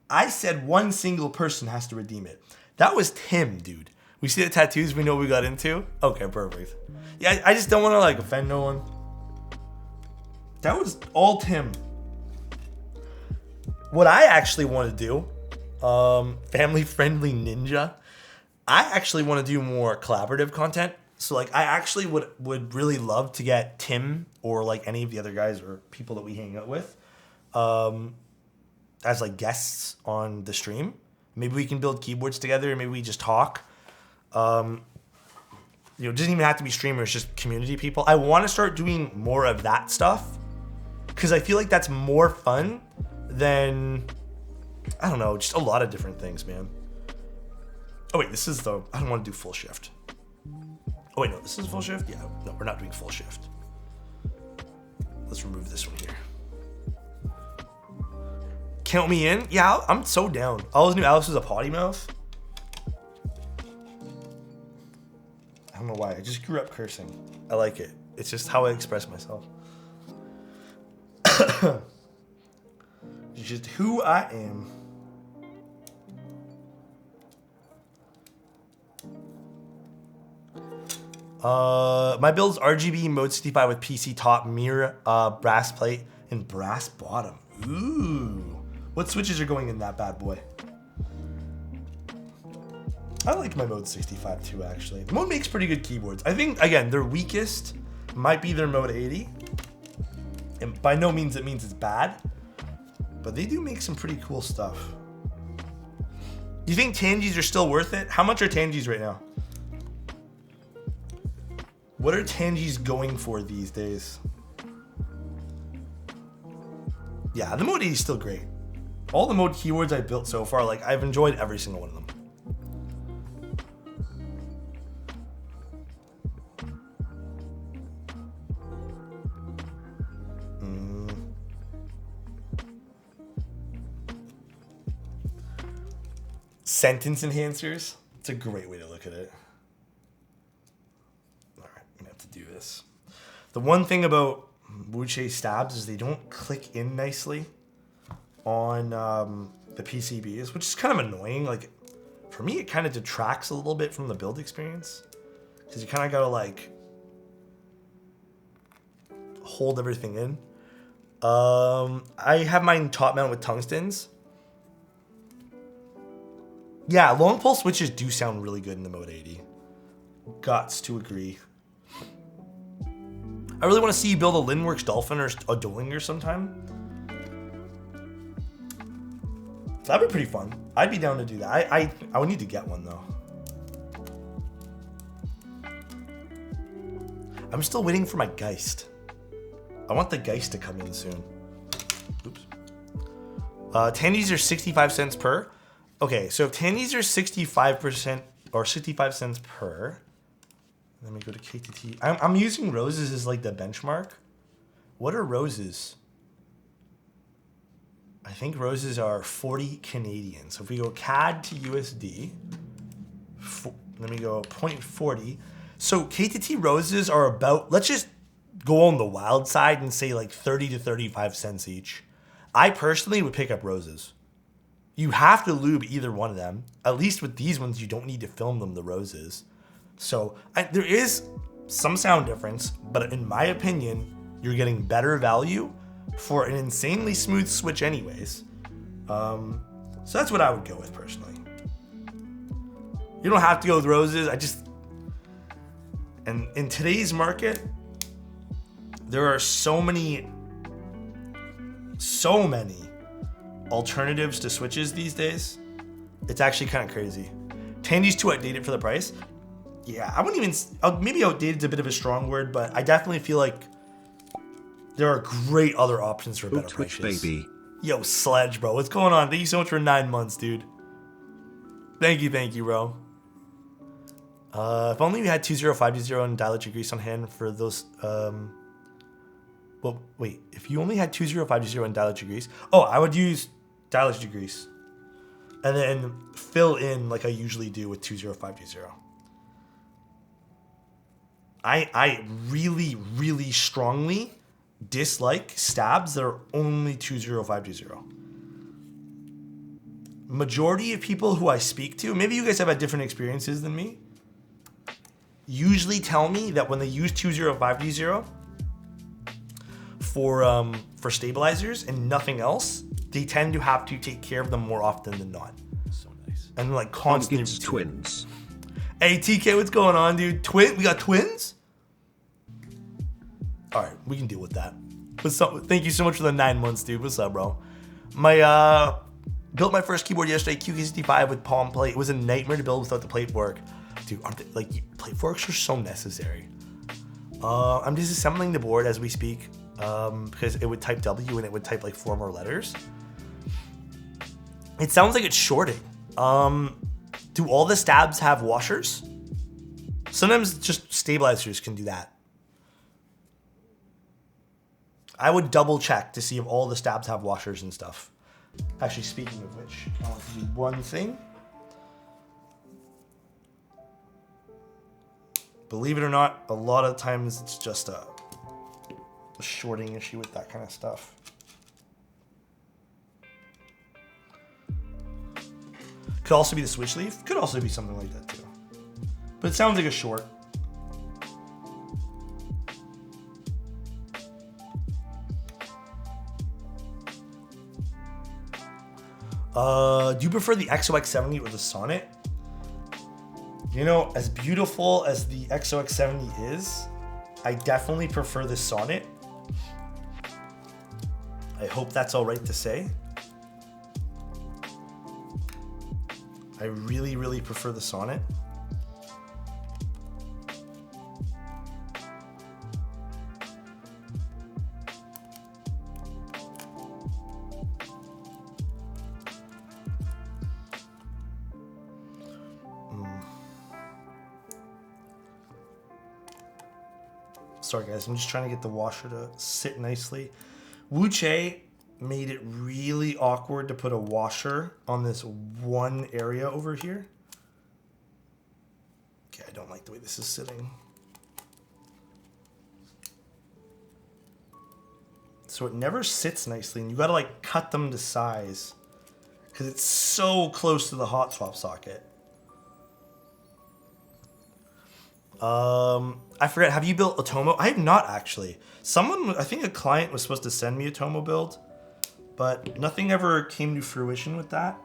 I said one single person has to redeem it. That was Tim, dude. We see the tattoos, we know what we got into. Okay, perfect. Yeah, I just don't want to like offend no one. That was all Tim. What I actually want to do, family friendly ninja, I actually want to do more collaborative content. So like I actually would really love to get Tim or like any of the other guys or people that we hang out with as like guests on the stream. Maybe we can build keyboards together, maybe we just talk. It doesn't even have to be streamers, just community people. I want to start doing more of that stuff because I feel like that's more fun than, I don't know, just a lot of different things, man. Oh wait, I don't want to do full shift. Oh wait, no, this is full shift? Yeah, no, we're not doing full shift. Let's remove this one here. Count me in? Yeah, I'm so down. I always knew Alice was a potty mouth. I don't know why. I just grew up cursing. I like it. It's just how I express myself. It's just who I am. My build's RGB mode 65 with PC top, mirror, brass plate, and brass bottom. Ooh. What switches are going in that bad boy? I like my mode 65 too, actually. The mode makes pretty good keyboards. I think, again, their weakest might be their mode 80. And by no means it means it's bad. But they do make some pretty cool stuff. Do you think Tangis are still worth it? How much are Tangis right now? What are Tangis going for these days? Yeah, the mode 80 is still great. All the mode keyboards I've built so far, like I've enjoyed every single one of them. Sentence enhancers. It's a great way to look at it. All right, I'm gonna have to do this. The one thing about Wuche stabs is they don't click in nicely on the PCBs, which is kind of annoying. Like for me, it kind of detracts a little bit from the build experience because you kind of gotta like hold everything in. I have mine top mount with tungstens. Yeah, long pole switches do sound really good in the mode 80. Gots to agree. I really want to see you build a Linworks Dolphin or a Duelinger sometime. That'd be pretty fun. I'd be down to do that. I would need to get one though. I'm still waiting for my Geist. I want the Geist to come in soon. Oops. Tandies are 65 cents per. Okay, so if Tandies are 65% or 65 cents per, let me go to KTT. I'm using roses as like the benchmark. What are roses? I think roses are 40 Canadian. So if we go CAD to USD, let me go 0.40. So KTT roses are about, let's just go on the wild side and say like 30 to 35 cents each. I personally would pick up roses. You have to lube either one of them. At least with these ones, you don't need to film them, the roses. So there is some sound difference, but in my opinion, you're getting better value for an insanely smooth switch anyways. So that's what I would go with personally. You don't have to go with roses. And in today's market, there are so many alternatives to switches these days. It's actually kind of crazy. Tandy's too outdated for the price. Yeah, I wouldn't even, maybe outdated is a bit of a strong word, but I definitely feel like There are great other options for better Twitch prices. baby. Yo, Sledge, bro. What's going on? Thank you so much for 9 months, dude. Thank you, bro. If only we had 20520 and dielectric grease on hand for those. Well, wait. If you only had 20520 and dielectric grease, oh, I would use dielectric grease, and then fill in like I usually do with 20520. I really, really strongly dislike stabs that are only 20520. Majority of people who I speak to, maybe you guys have had different experiences than me, usually tell me that when they use 20520 for stabilizers and nothing else, they tend to have to take care of them more often than not. So nice. And like constantly. It's twins. Hey TK, what's going on, dude? We got twins? All right, we can deal with that. What's up? Thank you so much for the 9 months, dude. What's up, bro? Built my first keyboard yesterday, Q65 with palm plate. It was a nightmare to build without the plate fork. Dude, aren't they, like, plate forks are so necessary. I'm disassembling the board as we speak because it would type W and it would type like 4 more letters. It sounds like it's shorting. Do all the stabs have washers? Sometimes just stabilizers can do that. I would double check to see if all the stabs have washers and stuff. Actually, speaking of which, I want to do one thing. Believe it or not, a lot of times it's just a shorting issue with that kind of stuff. Could also be the switch leaf. Could also be something like that too. But it sounds like a short. Do you prefer the XOX70 or the Sonnet? You know, as beautiful as the XOX70 is, I definitely prefer the Sonnet. I hope that's all right to say. I really, really prefer the Sonnet. Sorry guys, I'm just trying to get the washer to sit nicely. Wuche made it really awkward to put a washer on this one area over here. Okay, I don't like the way this is sitting. So it never sits nicely, and you gotta like cut them to size because it's so close to the hot swap socket. I forget, have you built a Tomo? I have not actually. I think a client was supposed to send me a Tomo build, but nothing ever came to fruition with that.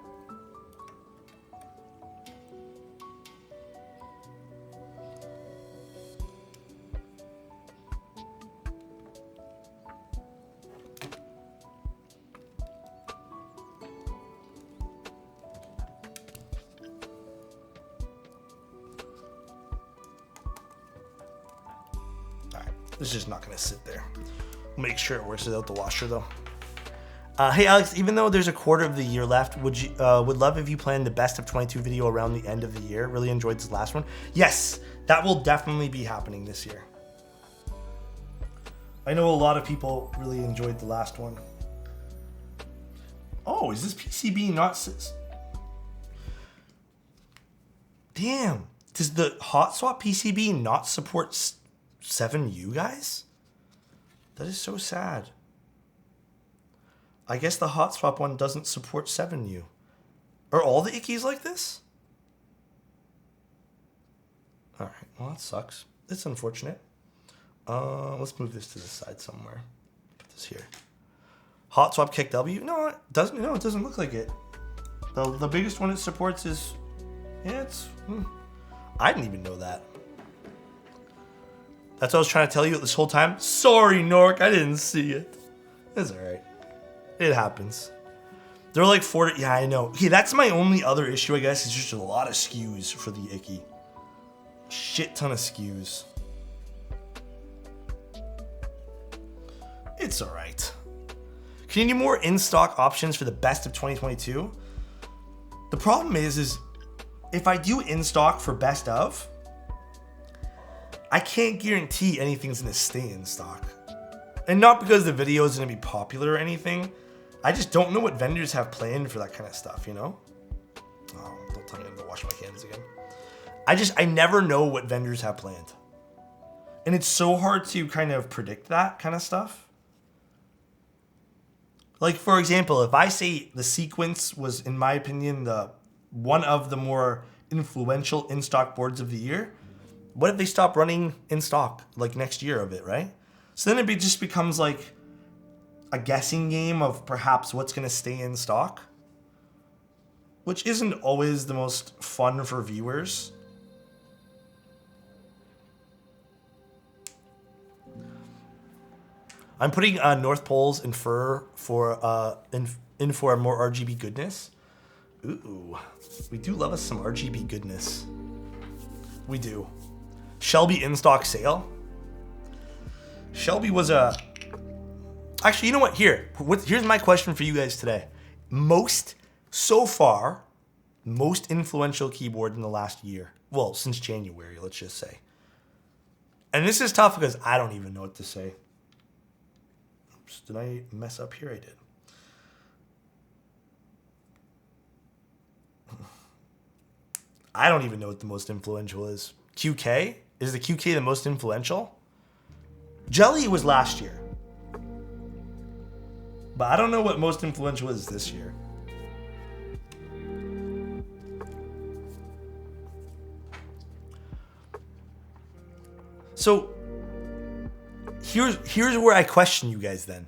It's just not gonna sit there. Make sure it works without the washer though. Hey Alex, even though there's a quarter of the year left, would love if you planned the best of 22 video around the end of the year. Really enjoyed this last one. Yes, that will definitely be happening this year. I know a lot of people really enjoyed the last one. Oh, is this PCB not? Damn, does the hot swap PCB not support 7U, guys? That is so sad. I guess the hot swap one doesn't support 7U. Are all the Ikkies like this? Alright, well that sucks. It's unfortunate. Let's move this to the side somewhere. Put this here. Hot swap kick W? No, it doesn't. No, it doesn't look like it. The biggest one it supports is, yeah, it's. I didn't even know that. That's what I was trying to tell you this whole time. Sorry, Nork, I didn't see it. It's alright. It happens. There are like 40. Yeah, I know. Okay, that's my only other issue, I guess, is just a lot of SKUs for the Ikki. Shit ton of SKUs. It's all right. Can you do more in-stock options for the best of 2022? The problem is if I do in-stock for best of, I can't guarantee anything's gonna stay in stock. And not because the video is gonna be popular or anything. I just don't know what vendors have planned for that kind of stuff, you know? Oh, don't tell me I'm gonna wash my hands again. I never know what vendors have planned. And it's so hard to kind of predict that kind of stuff. Like, for example, if I say the sequence was, in my opinion, one of the more influential in-stock boards of the year, what if they stop running in stock, like, next year of it, right? So then it just becomes, like, a guessing game of perhaps what's going to stay in stock, which isn't always the most fun for viewers. I'm putting North Poles in fur for more RGB goodness. Ooh, we do love us some RGB goodness. We do. Shelby in stock sale. Shelby was a. Actually, you know what? Here's my question for you guys today. So far, most influential keyboard in the last year. Well, since January, let's just say. And this is tough because I don't even know what to say. Did I mess up here? I did. I don't even know what the most influential is. QK? Is the QK the most influential? Jelly was last year. But I don't know what most influential is this year. So here's where I question you guys then.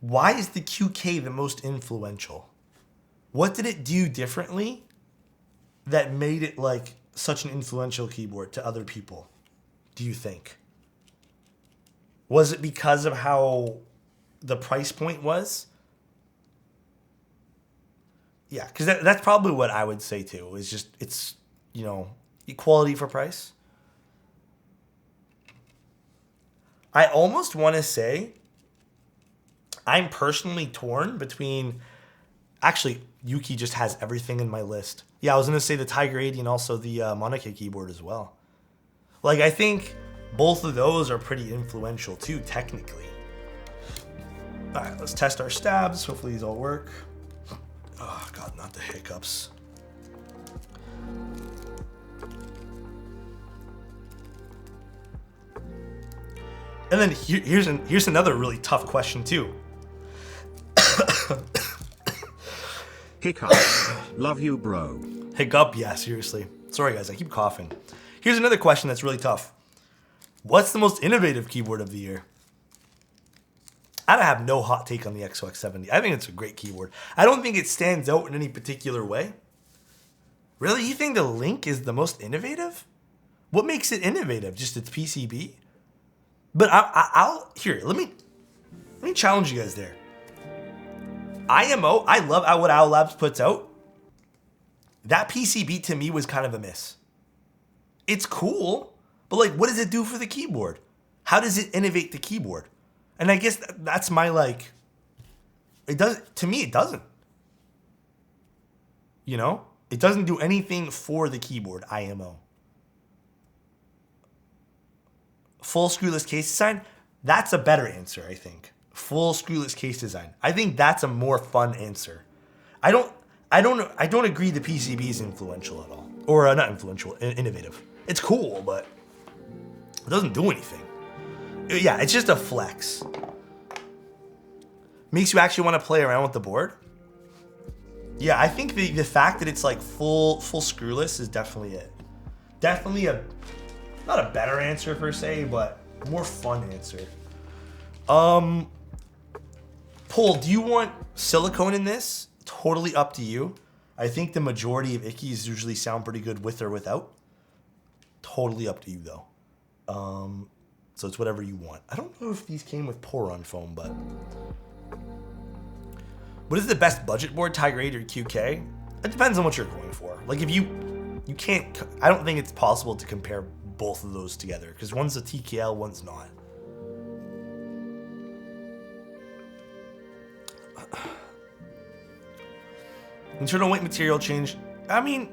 Why is the QK the most influential? What did it do differently that made it like such an influential keyboard to other people, do you think? Was it because of how the price point was? Yeah, because that's probably what I would say too. Is just it's, you know, equality for price. I almost want to say I'm personally torn between. Actually, Yuki just has everything in my list. Yeah, I was gonna say the Tiger 80 and also the Monica keyboard as well. Like, I think both of those are pretty influential too, technically. All right, let's test our stabs. Hopefully these all work. Oh God, not the hiccups. And then here's another really tough question too. Hiccup. Love you, bro. Hiccup, yeah, seriously. Sorry guys, I keep coughing. Here's another question that's really tough. What's the most innovative keyboard of the year? I have no hot take on the XOX70. I think it's a great keyboard. I don't think it stands out in any particular way. Really? You think the Link is the most innovative? What makes it innovative? Just its PCB? But I'll here, let me challenge you guys there. IMO, I love what Owl Labs puts out. That PCB to me was kind of a miss. It's cool, but like, what does it do for the keyboard? How does it innovate the keyboard? And I guess that's my like, it does, to me it doesn't. You know? It doesn't do anything for the keyboard, IMO. Full screwless case design, that's a better answer, I think. Full screwless case design. I think that's a more fun answer. I don't agree the PCB is influential at all. Or not influential, innovative. It's cool, but it doesn't do anything. Yeah, it's just a flex. Makes you actually want to play around with the board. Yeah, I think the fact that it's like full screwless is definitely it. Definitely not a better answer per se, but a more fun answer. Paul, do you want silicone in this? Totally up to you. I think the majority of Ikkies usually sound pretty good with or without. Totally up to you though. So it's whatever you want. I don't know if these came with pour-on foam, but what is the best budget board, Tiger 8 or QK? It depends on what you're going for. Like if you can't, I don't think it's possible to compare both of those together because one's a TKL, one's not. Internal weight material change. I mean,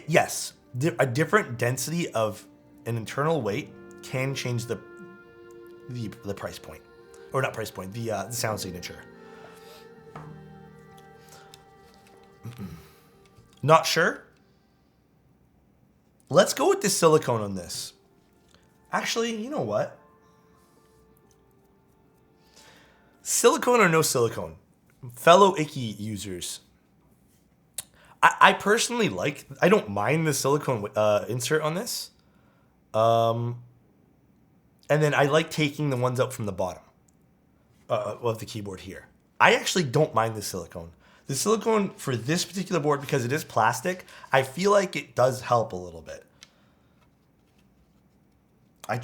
yes, a different density of an internal weight can change the price point, or not price point, the sound signature. Not sure. Let's go with the silicone on this. Actually, you know what? Silicone or no silicone? Fellow Ikki users. I personally I don't mind the silicone insert on this. And then I like taking the ones out from the bottom of the keyboard here. I actually don't mind the silicone. The silicone for this particular board, because it is plastic, I feel like it does help a little bit. I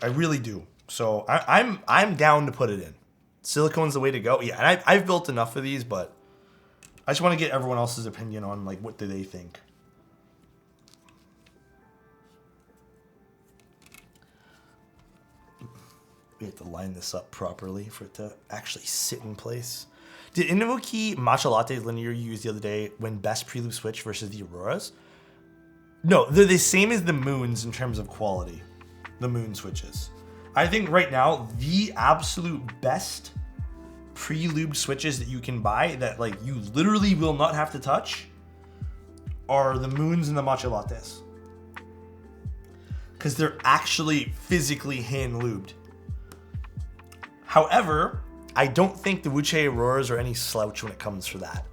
really do. So I'm down to put it in. Silicone's the way to go. Yeah, and I've built enough of these, but I just want to get everyone else's opinion on like what do they think. We have to line this up properly for it to actually sit in place. Did Invoke Matcha Latte linear you used the other day when best preloop switch versus the Auroras? No, they're the same as the Moons in terms of quality. The Moon switches. I think right now the absolute best pre-lubed switches that you can buy that like you literally will not have to touch are the Moons and the Matcha Lattes. Because they're actually physically hand lubed. However, I don't think the Wuche Auroras are any slouch when it comes for that.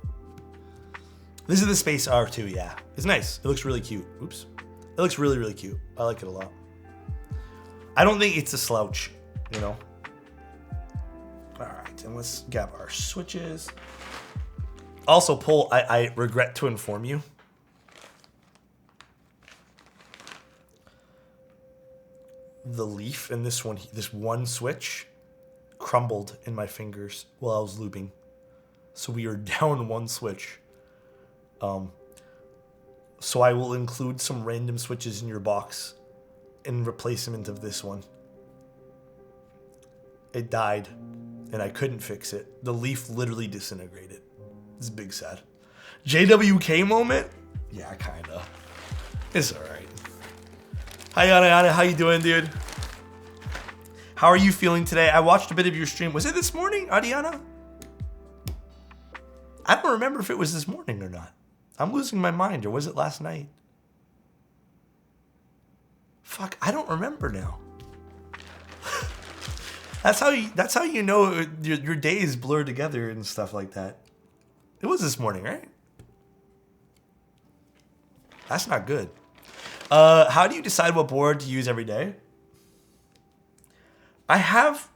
This is the Space R2, yeah. It's nice. It looks really cute. Oops. It looks really, really cute. I like it a lot. I don't think it's a slouch, you know? All right, and let's grab our switches. Also, Paul, I regret to inform you. The leaf in this one switch crumbled in my fingers while I was looping. So we are down one switch. So I will include some random switches in your box in replacement of this one. It died and I couldn't fix it. The leaf literally disintegrated. It's big sad. JWK moment? Yeah, kinda. It's alright. Hi Yana, how you doing, dude? How are you feeling today? I watched a bit of your stream. Was it this morning, Adiana? I don't remember if it was this morning or not. I'm losing my mind, or was it last night? Fuck, I don't remember now. That's how you know your days blur together and stuff like that. It was this morning, right? That's not good. How do you decide what board to use every day? I have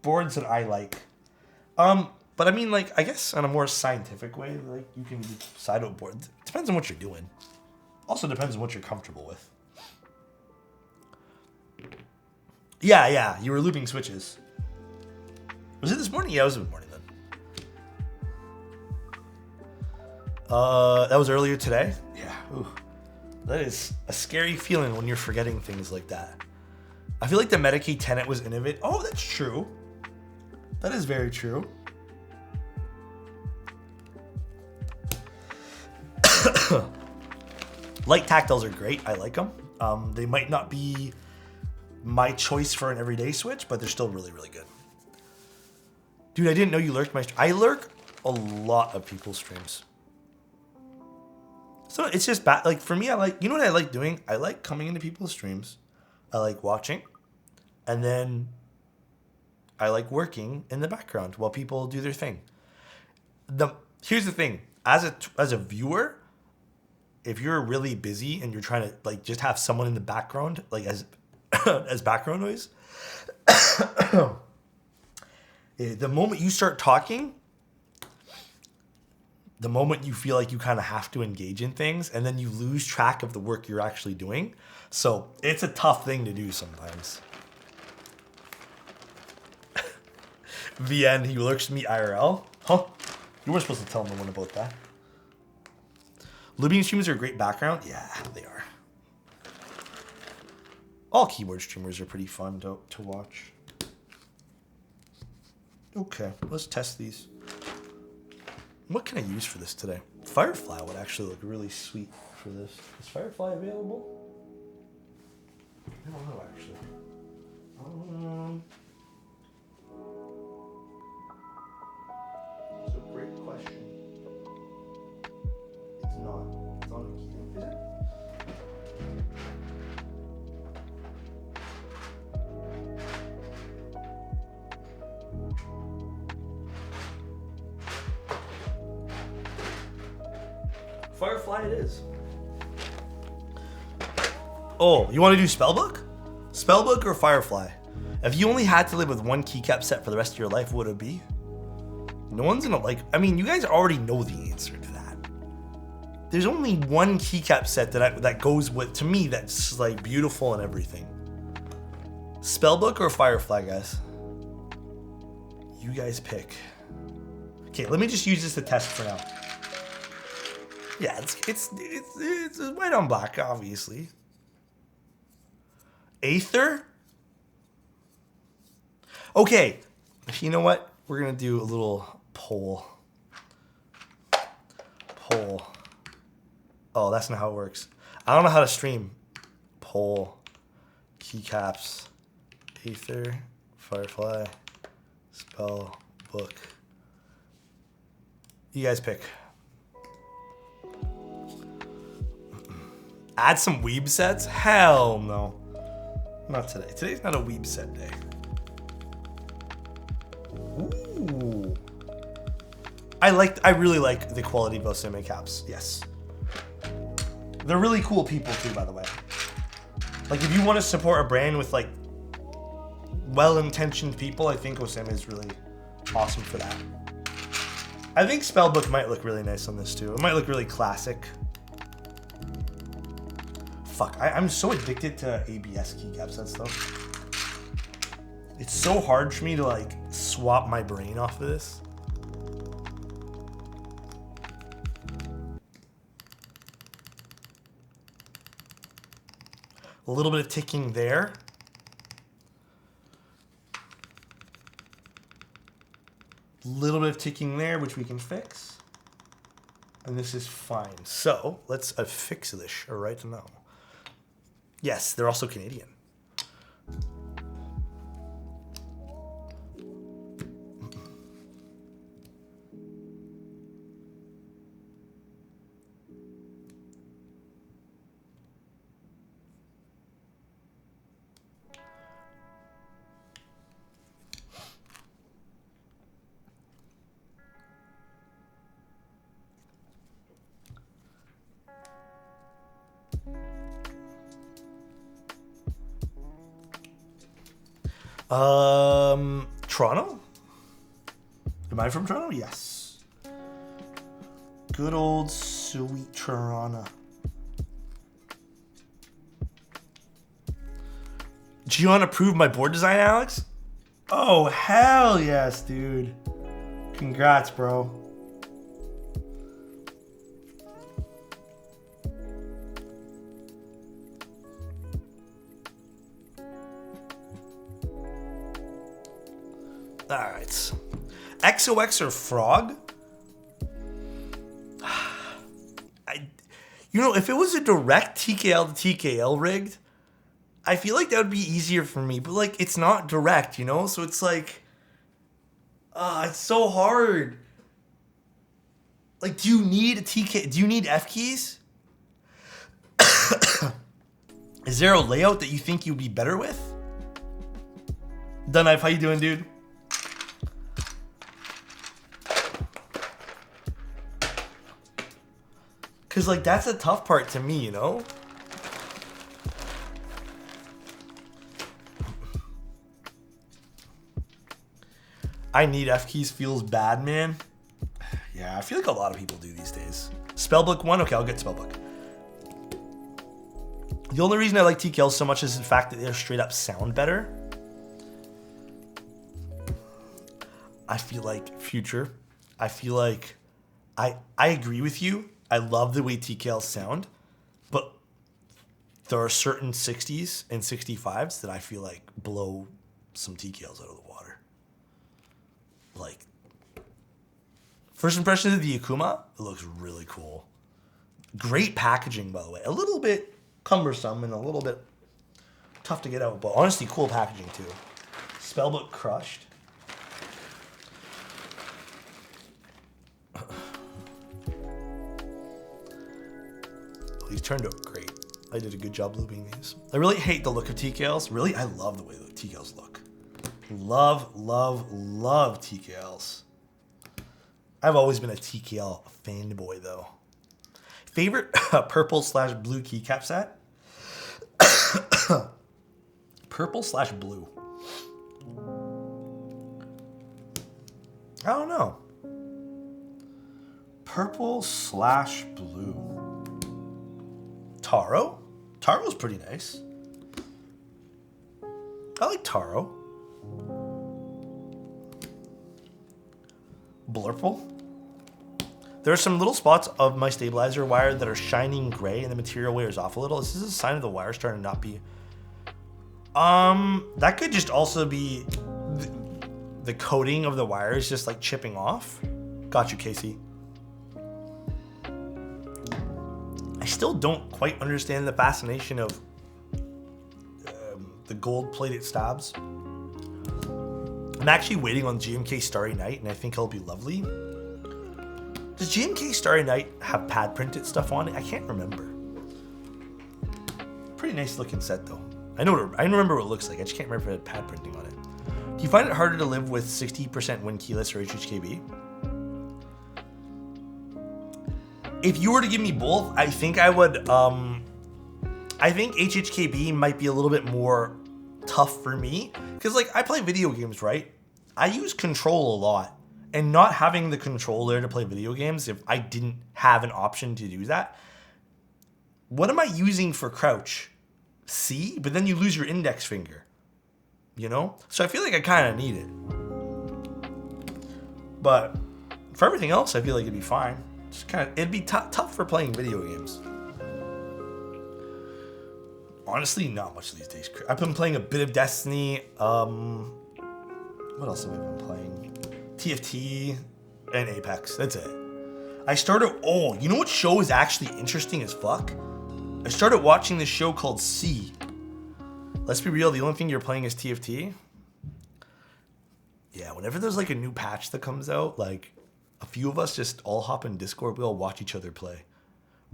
boards that I like. But I mean, like, I guess on a more scientific way, like, you can decide what board. It depends on what you're doing. Also depends on what you're comfortable with. Yeah, you were looping switches. Was it this morning? Yeah, it was this morning then. That was earlier today? Yeah, ooh. That is a scary feeling when you're forgetting things like that. I feel like the Medicaid Tenet was innovative. Oh, that's true. That is very true. Light tactiles are great. I like them. They might not be my choice for an everyday switch, but they're still really, really good. Dude, I didn't know you lurked my stream. I lurk a lot of people's streams. So it's just bad. Like for me, you know what I like doing? I like coming into people's streams. I like watching. And then I like working in the background while people do their thing. Here's the thing. As a viewer, if you're really busy and you're trying to like just have someone in the background, like as as background noise, the moment you start talking, the moment you feel like you kind of have to engage in things, and then you lose track of the work you're actually doing. So it's a tough thing to do sometimes. VN, he lurks me IRL. Huh? You were supposed to tell no one about that. Looping streamers are a great background. Yeah, they are. All keyboard streamers are pretty fun to watch. Okay, let's test these. What can I use for this today? Firefly would actually look really sweet for this. Is Firefly available? I don't know, actually. It's a great question. It's not. It's on the key, is it? Firefly it is. Oh, you want to do Spellbook? Spellbook or Firefly? If you only had to live with one keycap set for the rest of your life, what would it be? No one's gonna like, I mean, you guys already know the answer to that. There's only one keycap set that goes with, to me, that's like beautiful and everything. Spellbook or Firefly, guys? You guys pick. Okay, let me just use this to test for now. Yeah, it's white on black, obviously. Aether? Okay, you know what? We're gonna do a little poll. Poll. Oh, that's not how it works. I don't know how to stream. Poll. Keycaps. Aether. Firefly. Spell. Book. You guys pick. Add some weeb sets? Hell no. Not today. Today's not a weeb set day. Ooh. I really like the quality of those semi caps. Yes. They're really cool people too, by the way. Like if you want to support a brand with like well-intentioned people, I think Osama is really awesome for that. I think Spellbook might look really nice on this too. It might look really classic. Fuck, I'm so addicted to ABS keycap sets though. It's so hard for me to like swap my brain off of this. A little bit of ticking there. A little bit of ticking there, which we can fix. And this is fine. So let's fix this right now. Yes, they're also Canadian. Toronto? Am I from Toronto? Yes. Good old sweet Toronto. Do you want to approve my board design, Alex? Oh, hell yes, dude. Congrats, bro. All right. XOX or Frog? You know, if it was a direct TKL to TKL rigged, I feel like that would be easier for me. But, like, it's not direct, you know? So it's like, it's so hard. Like, do you need a TK? Do you need F keys? Is there a layout that you think you'd be better with? Dunnife, how you doing, dude? Because, like, that's a tough part to me, you know? I need F keys feels bad, man. Yeah, I feel like a lot of people do these days. Spellbook 1? Okay, I'll get Spellbook. The only reason I like TKL so much is the fact that they straight up sound better. I feel like Future. I feel like I agree with you. I love the way TKLs sound, but there are certain 60s and 65s that I feel like blow some TKLs out of the water. Like, First impressions of the Akuma, it looks really cool. Great packaging, by the way. A little bit cumbersome and a little bit tough to get out, but honestly, cool packaging too. Spellbook crushed. These turned out great. I did a good job looping these. I really hate the look of TKLs. Really, I love the way the TKLs look. Love, love, love TKLs. I've always been a TKL fanboy though. Favorite purple/blue keycap set? Purple/blue. I don't know. Purple/blue. Taro? Taro's pretty nice. I like Taro. Blurple. There are some little spots of my stabilizer wire that are shining gray and the material wears off a little. Is this a sign of the wire starting to not be... that could just also be the coating of the wires just like chipping off. Got you, Casey. I still don't quite understand the fascination of the gold-plated stabs. I'm actually waiting on GMK Starry Night, and I think it'll be lovely. Does GMK Starry Night have pad-printed stuff on it? I can't remember. Pretty nice looking set, though. I remember what it looks like. I just can't remember if it had pad printing on it. Do you find it harder to live with 60% win keyless or HHKB? If you were to give me both, I think I would, I think HHKB might be a little bit more tough for me. Because, like, I play video games, right? I use control a lot. And not having the controller to play video games, if I didn't have an option to do that, what am I using for crouch? C? But then you lose your index finger. You know? So I feel like I kind of need it. But for everything else, I feel like it'd be fine. It'd be tough for playing video games. Honestly, not much these days. I've been playing a bit of Destiny. What else have I been playing? TFT and Apex. That's it. I started. Oh, you know what show is actually interesting as fuck? I started watching this show called C. Let's be real. The only thing you're playing is TFT. Yeah. Whenever there's like a new patch that comes out, like, a few of us just all hop in Discord. We all watch each other play.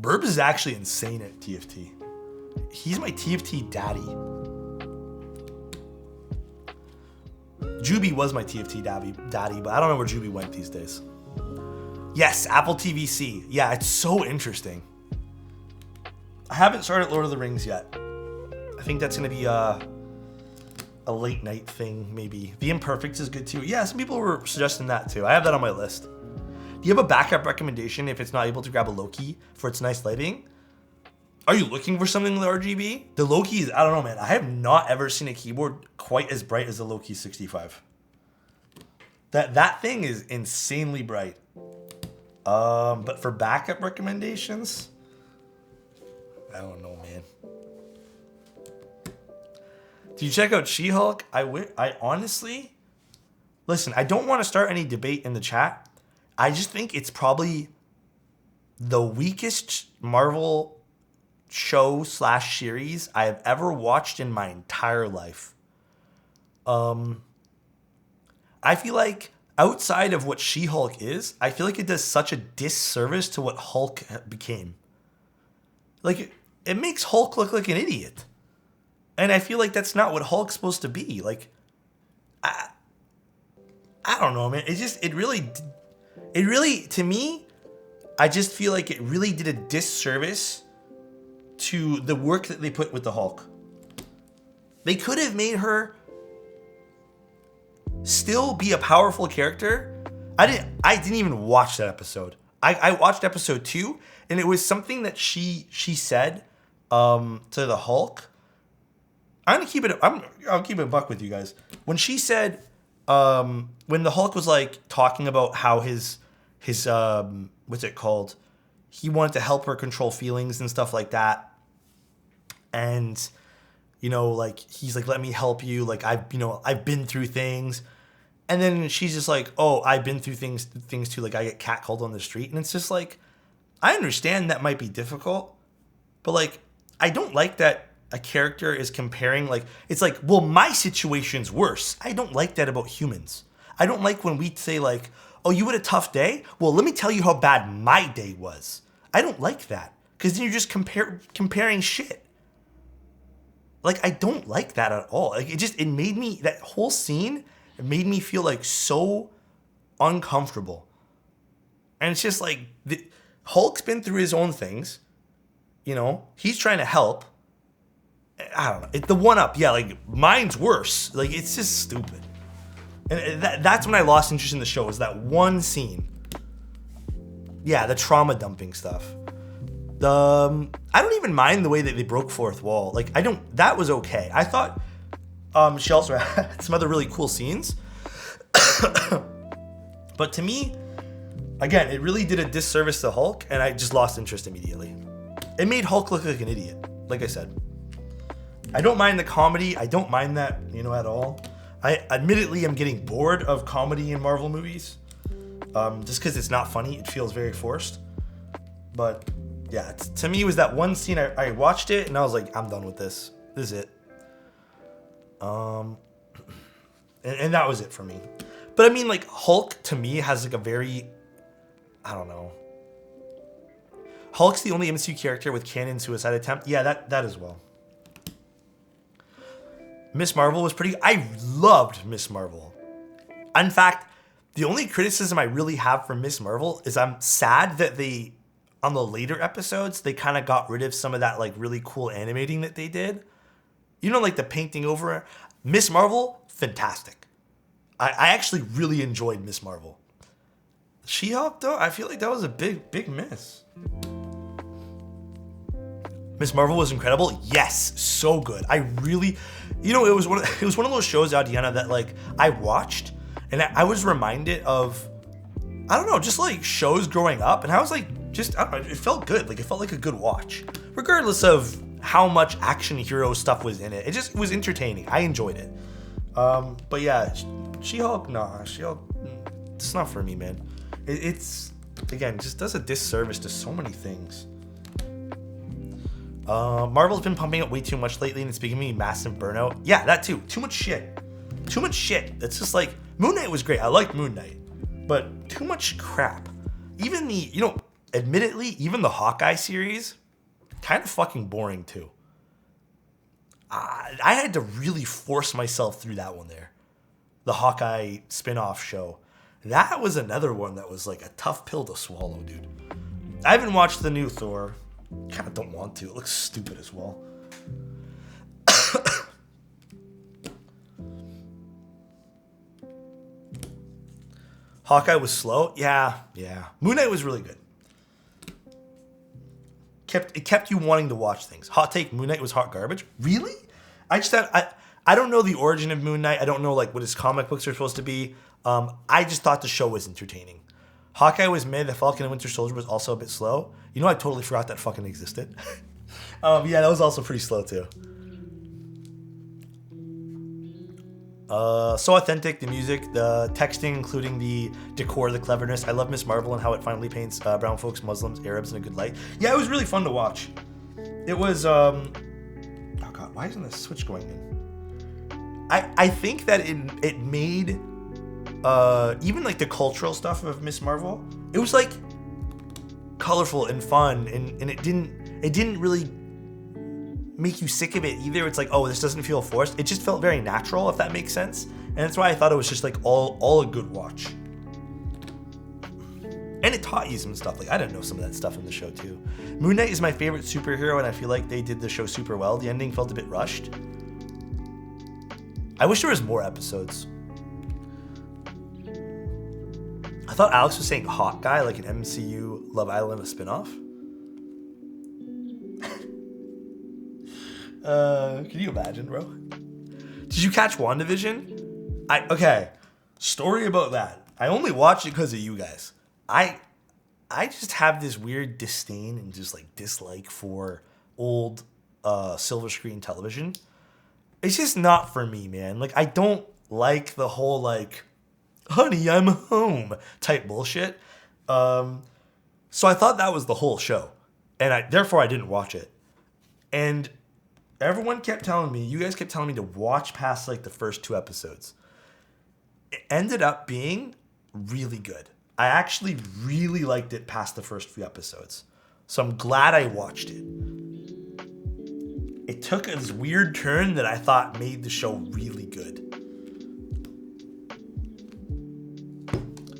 Burb is actually insane at TFT. He's my TFT daddy. Juby was my TFT daddy, but I don't know where Juby went these days. Yes, Apple TVC. Yeah, it's so interesting. I haven't started Lord of the Rings yet. I think that's going to be a late night thing, maybe. The Imperfects is good too. Yeah, some people were suggesting that too. I have that on my list. Do you have a backup recommendation if it's not able to grab a Loki for its nice lighting? Are you looking for something with RGB? The Loki is, I don't know, man. I have not ever seen a keyboard quite as bright as the Loki 65. That thing is insanely bright. But for backup recommendations, I don't know, man. Do you check out She-Hulk? I honestly, listen, I don't want to start any debate in the chat. I just think it's probably the weakest Marvel show / series I have ever watched in my entire life. I feel like outside of what She-Hulk is, I feel like it does such a disservice to what Hulk became. Like, it makes Hulk look like an idiot. And I feel like that's not what Hulk's supposed to be. Like, I don't know, man. It really, to me, I just feel like it really did a disservice to the work that they put with the Hulk. They could have made her still be a powerful character. I didn't even watch that episode. I watched episode 2, and it was something that she said to the Hulk. I'll keep it a buck with you guys. When she said, when the Hulk was like talking about how his what's it called? He wanted to help her control feelings and stuff like that. And, you know, like, he's like, let me help you. Like, I've been through things. And then she's just like, oh, I've been through things too. Like, I get catcalled on the street. And it's just like, I understand that might be difficult. But, like, I don't like that a character is comparing, like, it's like, well, my situation's worse. I don't like that about humans. I don't like when we say, like, oh, you had a tough day? Well, let me tell you how bad my day was. I don't like that. Because then you're just comparing shit. Like, I don't like that at all. Like, it made me, that whole scene, it made me feel, like, so uncomfortable. And it's just like, Hulk's been through his own things. You know, he's trying to help. I don't know. The one-up, yeah, like, mine's worse. Like, it's just stupid. And that's when I lost interest in the show, was that one scene. Yeah, the trauma dumping stuff. I don't even mind the way that they broke fourth wall. Like, that was okay. I thought she also had some other really cool scenes. But to me, again, it really did a disservice to Hulk, and I just lost interest immediately. It made Hulk look like an idiot, like I said. I don't mind the comedy. I don't mind that, at all. I admittedly am getting bored of comedy in Marvel movies. Just because it's not funny. It feels very forced. But, yeah, to me, it was that one scene. I watched it, and I was like, I'm done with this. This is it. And that was it for me. But, I mean, like, Hulk, to me, has, like, a very, I don't know. Hulk's the only MCU character with canon suicide attempt. Yeah, that as well. Miss Marvel was pretty... I loved Miss Marvel. In fact, the only criticism I really have for Miss Marvel is I'm sad that on the later episodes, they kind of got rid of some of that, like, really cool animating that they did. Like, the painting over. Miss Marvel, fantastic. I actually really enjoyed Miss Marvel. She-Hulk, though, I feel like that was a big miss. Miss Marvel was incredible. Yes, so good. I really... it was one of those shows, Adriana, that, like, I watched, and I was reminded of, I don't know, just, like, shows growing up, and I was, like, I don't know, it felt good. Like, it felt like a good watch. Regardless of how much action hero stuff was in it. It was entertaining. I enjoyed it. But, yeah, She-Hulk, it's not for me, man. It's, again, just does a disservice to so many things. Marvel's been pumping up way too much lately, and it's giving me massive burnout. Yeah, that too. Too much shit. It's just like, Moon Knight was great. I liked Moon Knight. But too much crap. Even admittedly, even the Hawkeye series, kind of fucking boring too. I had to really force myself through that one there. The Hawkeye spin-off show. That was another one that was like a tough pill to swallow, dude. I haven't watched the new Thor. Kind of don't want to. It looks stupid as well. Hawkeye was slow. Yeah. Moon Knight was really good. It kept you wanting to watch things. Hot take: Moon Knight was hot garbage. Really? I don't know the origin of Moon Knight. I don't know like what his comic books are supposed to be. I just thought the show was entertaining. Hawkeye was mid. The Falcon and Winter Soldier was also a bit slow. I totally forgot that fucking existed. Yeah, that was also pretty slow too. So authentic, the music, the texting, including the decor, the cleverness. I love Miss Marvel and how it finally paints brown folks, Muslims, Arabs in a good light. Yeah, it was really fun to watch. It was, oh God, why isn't the switch going in? I think that it made, even like the cultural stuff of Miss Marvel, it was like colorful and fun, and it didn't really make you sick of it either. It's like, oh, this doesn't feel forced. It just felt very natural, if that makes sense. And that's why I thought it was just like all a good watch. And it taught you some stuff. Like, I didn't know some of that stuff in the show too. Moon Knight is my favorite superhero, and I feel like they did the show super well. The ending felt a bit rushed. I wish there was more episodes. I thought Alex was saying hot guy, like an MCU Love Island, a spinoff. Can you imagine, bro? Did you catch WandaVision? Okay. Story about that. I only watched it because of you guys. I just have this weird disdain and just like dislike for old silver screen television. It's just not for me, man. Like, I don't like the whole like honey, I'm home type bullshit. So I thought that was the whole show. And therefore I didn't watch it. And everyone kept telling me, you guys kept telling me to watch past like the first 2 episodes. It ended up being really good. I actually really liked it past the first few episodes. So I'm glad I watched it. It took this weird turn that I thought made the show really good.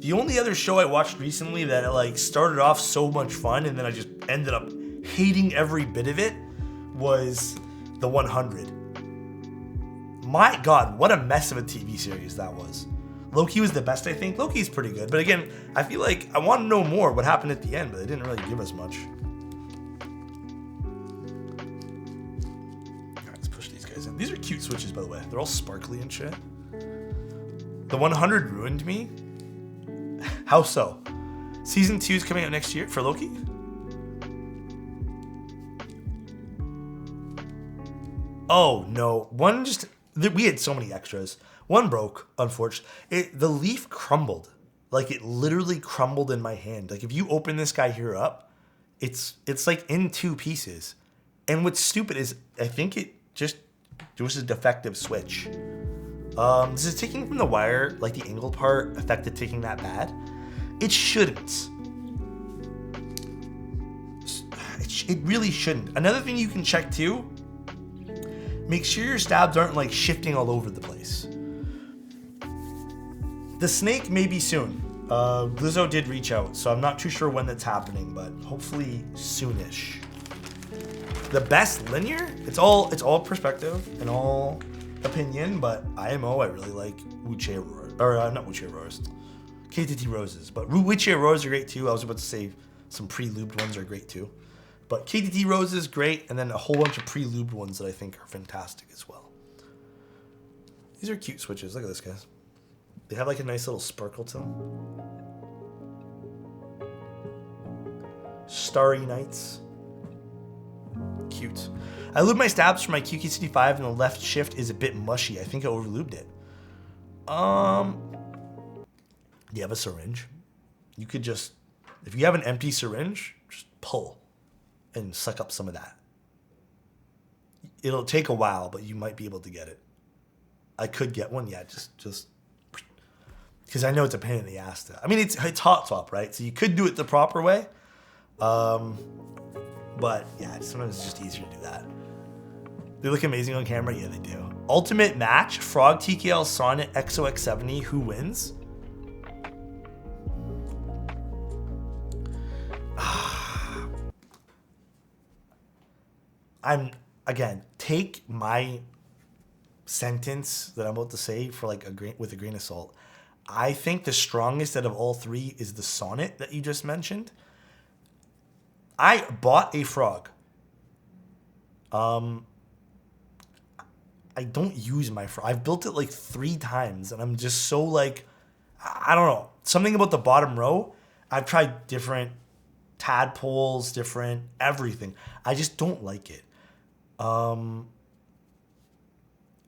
The only other show I watched recently that like started off so much fun and then I just ended up hating every bit of it was The 100. My God, what a mess of a TV series that was. Loki was the best, I think. Loki's pretty good. But again, I feel like I want to know more what happened at the end, but they didn't really give us much. Alright, let's push these guys in. These are cute switches, by the way. They're all sparkly and shit. The 100 ruined me. How so? Season 2 is coming out next year for Loki? Oh, no. We had so many extras. One broke, unfortunately. The leaf crumbled. Like, it literally crumbled in my hand. Like, if you open this guy here up, it's like in 2 pieces. And what's stupid is, I think there was a defective switch. Is it taking from the wire, like the angled part, affected taking that bad? It shouldn't. It really shouldn't. Another thing you can check too, make sure your stabs aren't like shifting all over the place. The snake may be soon. Glizzo did reach out, so I'm not too sure when that's happening, but hopefully soonish. The best linear, it's all perspective and all opinion, but IMO I really like Wuche Aurora, or not Wuche Auroras, KTT Roses, but Wuche Auroras are great too. I was about to say some pre-lubed ones are great too, but KTT Roses great, and then a whole bunch of pre-lubed ones that I think are fantastic as well. These are cute switches. Look at this, guys. They have like a nice little sparkle to them. Starry Nights. Cute. I lube my stabs for my Keycap and the left shift is a bit mushy. I think I overlubed it. Do you have a syringe? You could just, if you have an empty syringe, just pull and suck up some of that. It'll take a while, but you might be able to get it. I could get one, yeah, just because I know it's a pain in the ass to. I mean, it's hot swap, right? So you could do it the proper way. But yeah, sometimes it's just easier to do that. They look amazing on camera. Yeah, they do. Ultimate match: Frog TKL Sonnet XOX70. Who wins? Take my sentence that I'm about to say for like with a grain of salt. I think the strongest out of all 3 is the Sonnet that you just mentioned. I bought a frog. I don't use my frog. I've built it like 3 times, and I'm just so like, I don't know. Something about the bottom row. I've tried different tadpoles, different everything. I just don't like it.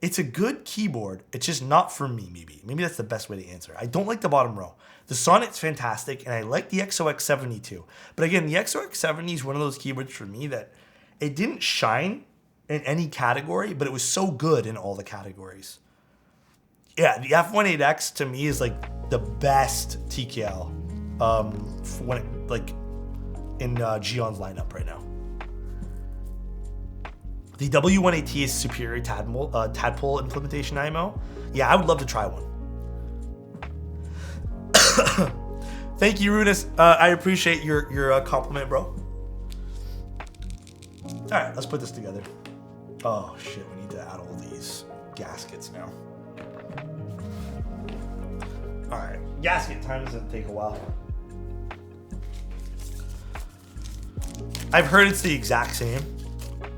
It's a good keyboard. It's just not for me, maybe. Maybe that's the best way to answer. I don't like the bottom row. The Sonnet's fantastic, and I like the XOX70 too. But again, the XOX70 is one of those keyboards for me that it didn't shine in any category, but it was so good in all the categories. Yeah, the F18X to me is like the best TKL when it, like in Gion's lineup right now. The W1AT is superior tadpole implementation IMO. Yeah, I would love to try one. Thank you, Runas. I appreciate your compliment, bro. All right, let's put this together. Oh shit, we need to add all these gaskets now. All right, gasket time doesn't take a while. I've heard it's the exact same.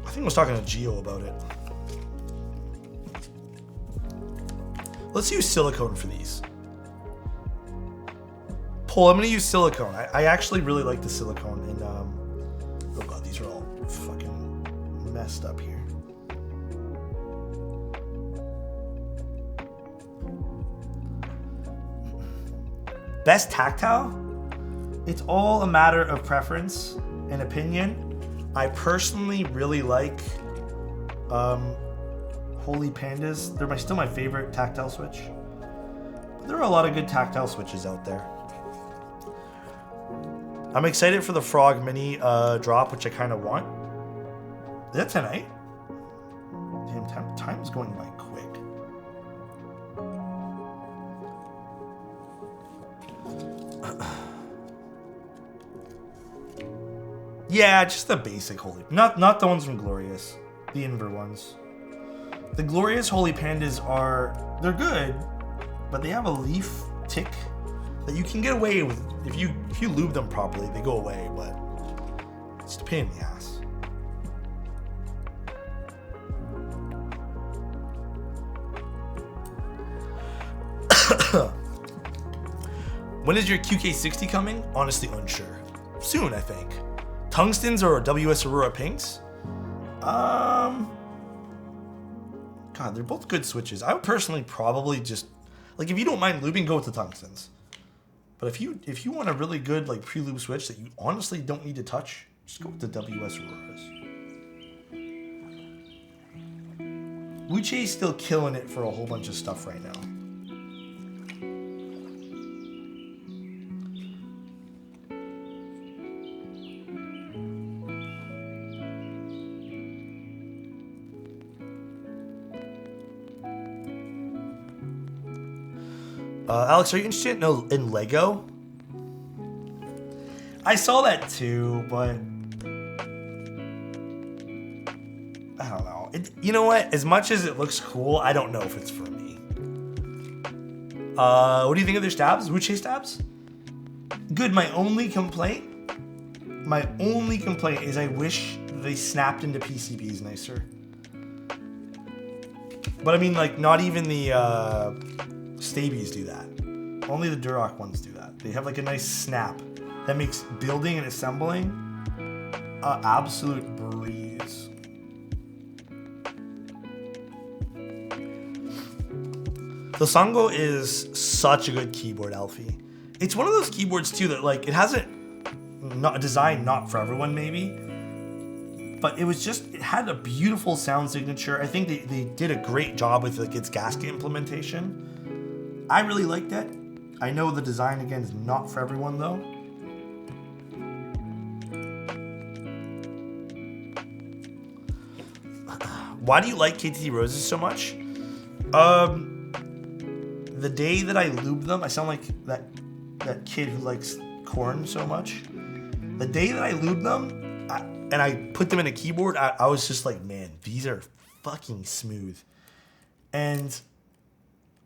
I think I was talking to Gio about it. Let's use silicone for these. Paul, I'm gonna use silicone. I actually really like the silicone, and oh god, these are all fucking messed up here. Best tactile? It's all a matter of preference and opinion. I personally really like Holy Pandas. They're still my favorite tactile switch. But there are a lot of good tactile switches out there. I'm excited for the Frog Mini drop, which I kind of want. Is that tonight? Damn, time's going by quick. Yeah, just the basic Holy. Not the ones from Glorious. The Inver ones. The Glorious Holy Pandas they're good, but they have a leaf tick that you can get away with if you lube them properly. They go away, but it's a pain in the ass. When is your QK60 coming? Honestly, unsure. Soon, I think. Tungstens or WS Aurora Pinks? God, they're both good switches. I would personally probably just, like, if you don't mind lubing, go with the Tungstens. But if you want a really good, like, pre-lube switch that you honestly don't need to touch, just go with the WS Auroras. Wuche's still killing it for a whole bunch of stuff right now. Alex, are you interested in Lego? I saw that too, but I don't know. You know what? As much as it looks cool, I don't know if it's for me. What do you think of their stabs? Wuche stabs? Good. My only complaint is I wish they snapped into PCBs nicer. But I mean, like, not even the Stabies do that. Only the Duroc ones do that. They have like a nice snap that makes building and assembling an absolute breeze. The Sango is such a good keyboard, Alfie. It's one of those keyboards too that, like, it hasn't designed not for everyone maybe, but it had a beautiful sound signature. I think they did a great job with, like, its gasket implementation. I really liked it. I know the design, again, is not for everyone, though. Why do you like KTT Roses so much? The day that I lube them, I sound like that kid who likes corn so much. The day that I lube them, and I put them in a keyboard, I was just like, man, these are fucking smooth. And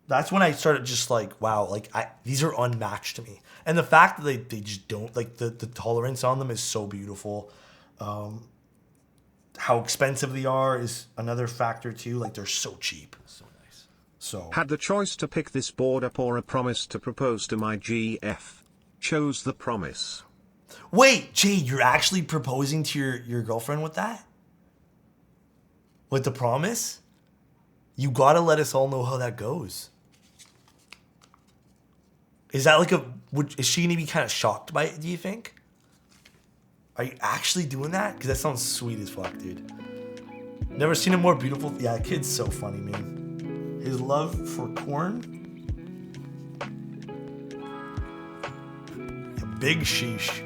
that's when I started just like, wow, like these are unmatched to me. And the fact that they just don't, like, the tolerance on them is so beautiful. How expensive they are is another factor too. Like, they're so cheap. So nice. So had the choice to pick this board up or a promise to propose to my GF. Chose the promise. Wait, Jade, you're actually proposing to your girlfriend with that? With the promise? You gotta let us all know how that goes. Is that like is she gonna be kind of shocked by it, do you think? Are you actually doing that? Because that sounds sweet as fuck, dude. Never seen a more beautiful, yeah, that kid's so funny, man. His love for corn. A big sheesh.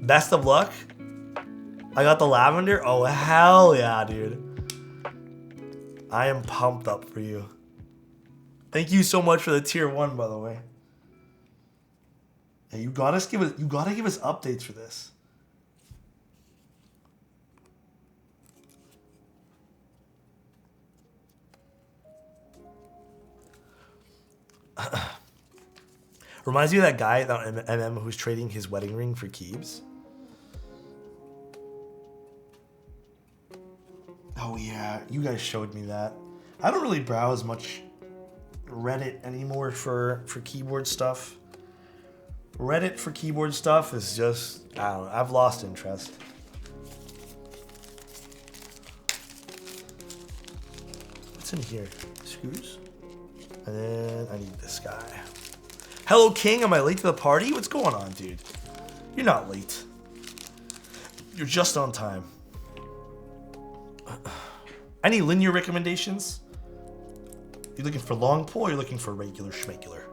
Best of luck. I got the lavender. Oh, hell yeah, dude. I am pumped up for you. Thank you so much for the tier 1, by the way. Hey, you gotta give us updates for this. Reminds me of that guy that MM who's trading his wedding ring for keys. Oh yeah, you guys showed me that. I don't really browse much Reddit anymore for keyboard stuff. Reddit for keyboard stuff is just, I don't know, I've lost interest. What's in here? Screws? And then I need this guy. Hello, King. Am I late to the party? What's going on, dude? You're not late. You're just on time. Any linear recommendations? You looking for long pull or you looking for regular schmegular?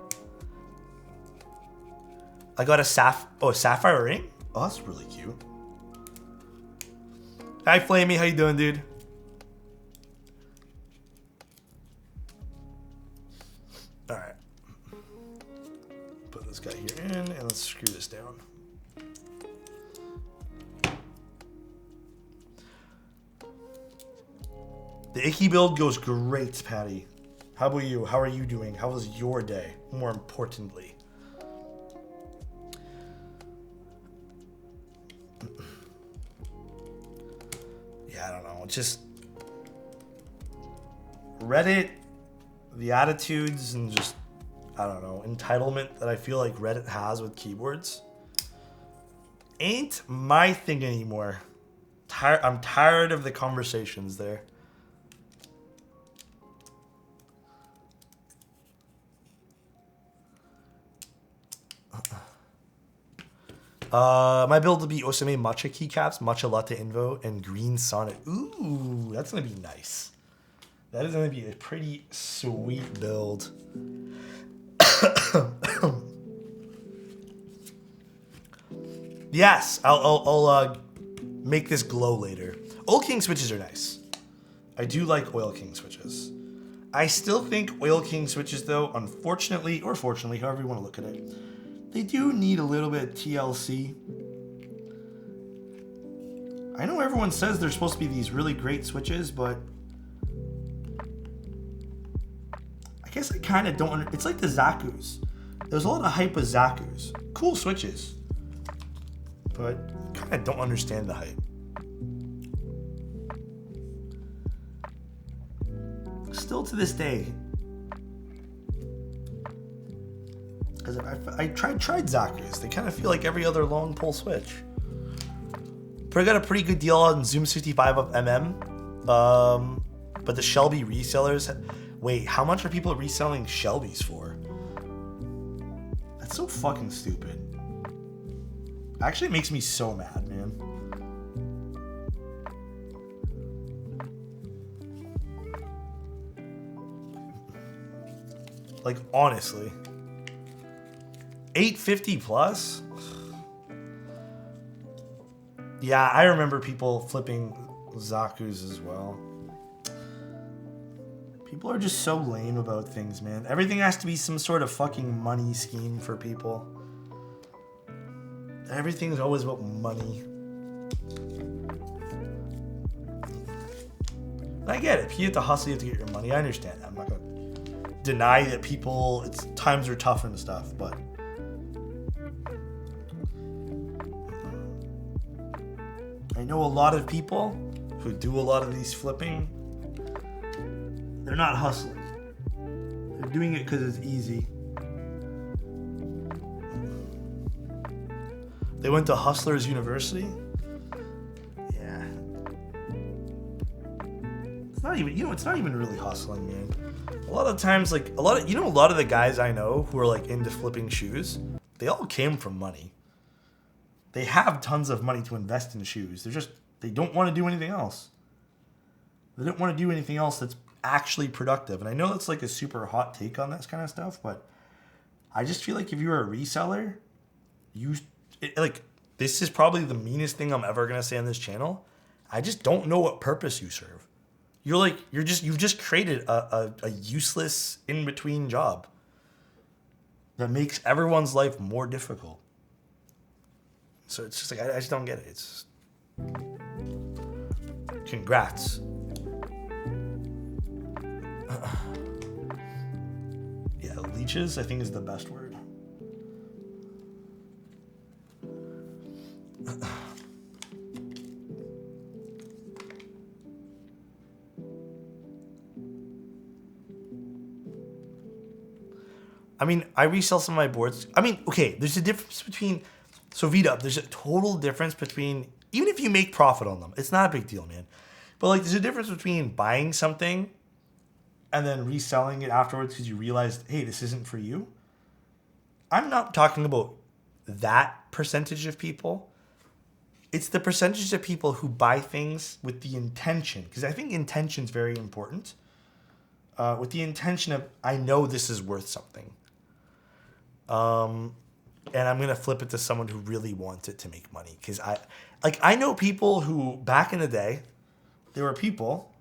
I got a sapphire ring? Oh, that's really cute. Hi, Flamey. How you doing, dude? All right. Put this guy here in, and let's screw this down. The Ikki build goes great, Patty. How about you? How are you doing? How was your day? More importantly. Yeah, I don't know. Just Reddit, the attitudes, and just, I don't know, entitlement that I feel like Reddit has with keyboards ain't my thing anymore. I'm tired of the conversations there. My build will be Osame Matcha keycaps, Matcha Latte Invo, and Green Sonnet. Ooh, that's gonna be nice. That is gonna be a pretty sweet build. Yes, I'll make this glow later. Oil King switches are nice. I do like Oil King switches. I still think Oil King switches, though, unfortunately, or fortunately, however you want to look at it, they do need a little bit of TLC. I know everyone says there's supposed to be these really great switches, but I guess I kind of don't. It's like the Zaku's. There's a lot of hype with Zaku's. Cool switches, but kind of don't understand the hype. Still to this day. Because I tried Zaku's. They kind of feel like every other long pull switch. I got a pretty good deal on Zoom 65 of but the Shelby resellers. Wait, how much are people reselling Shelbys for? That's so fucking stupid. Actually, it makes me so mad, man. Like, honestly. $850 plus? Yeah, I remember people flipping Zaku's as well. People are just so lame about things, man. Everything has to be some sort of fucking money scheme for people. Everything's always about money. I get it. If you have to hustle, you have to get your money. I understand that. I'm not going to deny that people, times are tough and stuff, but I know a lot of people who do a lot of these flipping. They're not hustling. They're doing it because it's easy. They went to Hustlers University. Yeah. It's not even, it's not even really hustling, man. A lot of times, like, a lot of the guys I know who are like into flipping shoes, they all came from money. They have tons of money to invest in shoes. They don't want to do anything else. They don't want to do anything else that's actually productive. And I know that's like a super hot take on this kind of stuff, but I just feel like if you're a reseller, this is probably the meanest thing I'm ever gonna say on this channel. I just don't know what purpose you serve. You've just created a useless in-between job that makes everyone's life more difficult. So it's just like, I just don't get it. It's congrats. Yeah, leeches, I think, is the best word. I mean, I resell some of my boards. I mean, okay, there's a difference between... So VDub, there's a total difference between... Even if you make profit on them, it's not a big deal, man. But like, there's a difference between buying something and then reselling it afterwards because you realized, hey, this isn't for you. I'm not talking about that percentage of people. It's the percentage of people who buy things with the intention, because I think intention is very important. With the intention of, I know this is worth something. And I'm going to flip it to someone who really wants it to make money. Because I know people who, back in the day, there were people,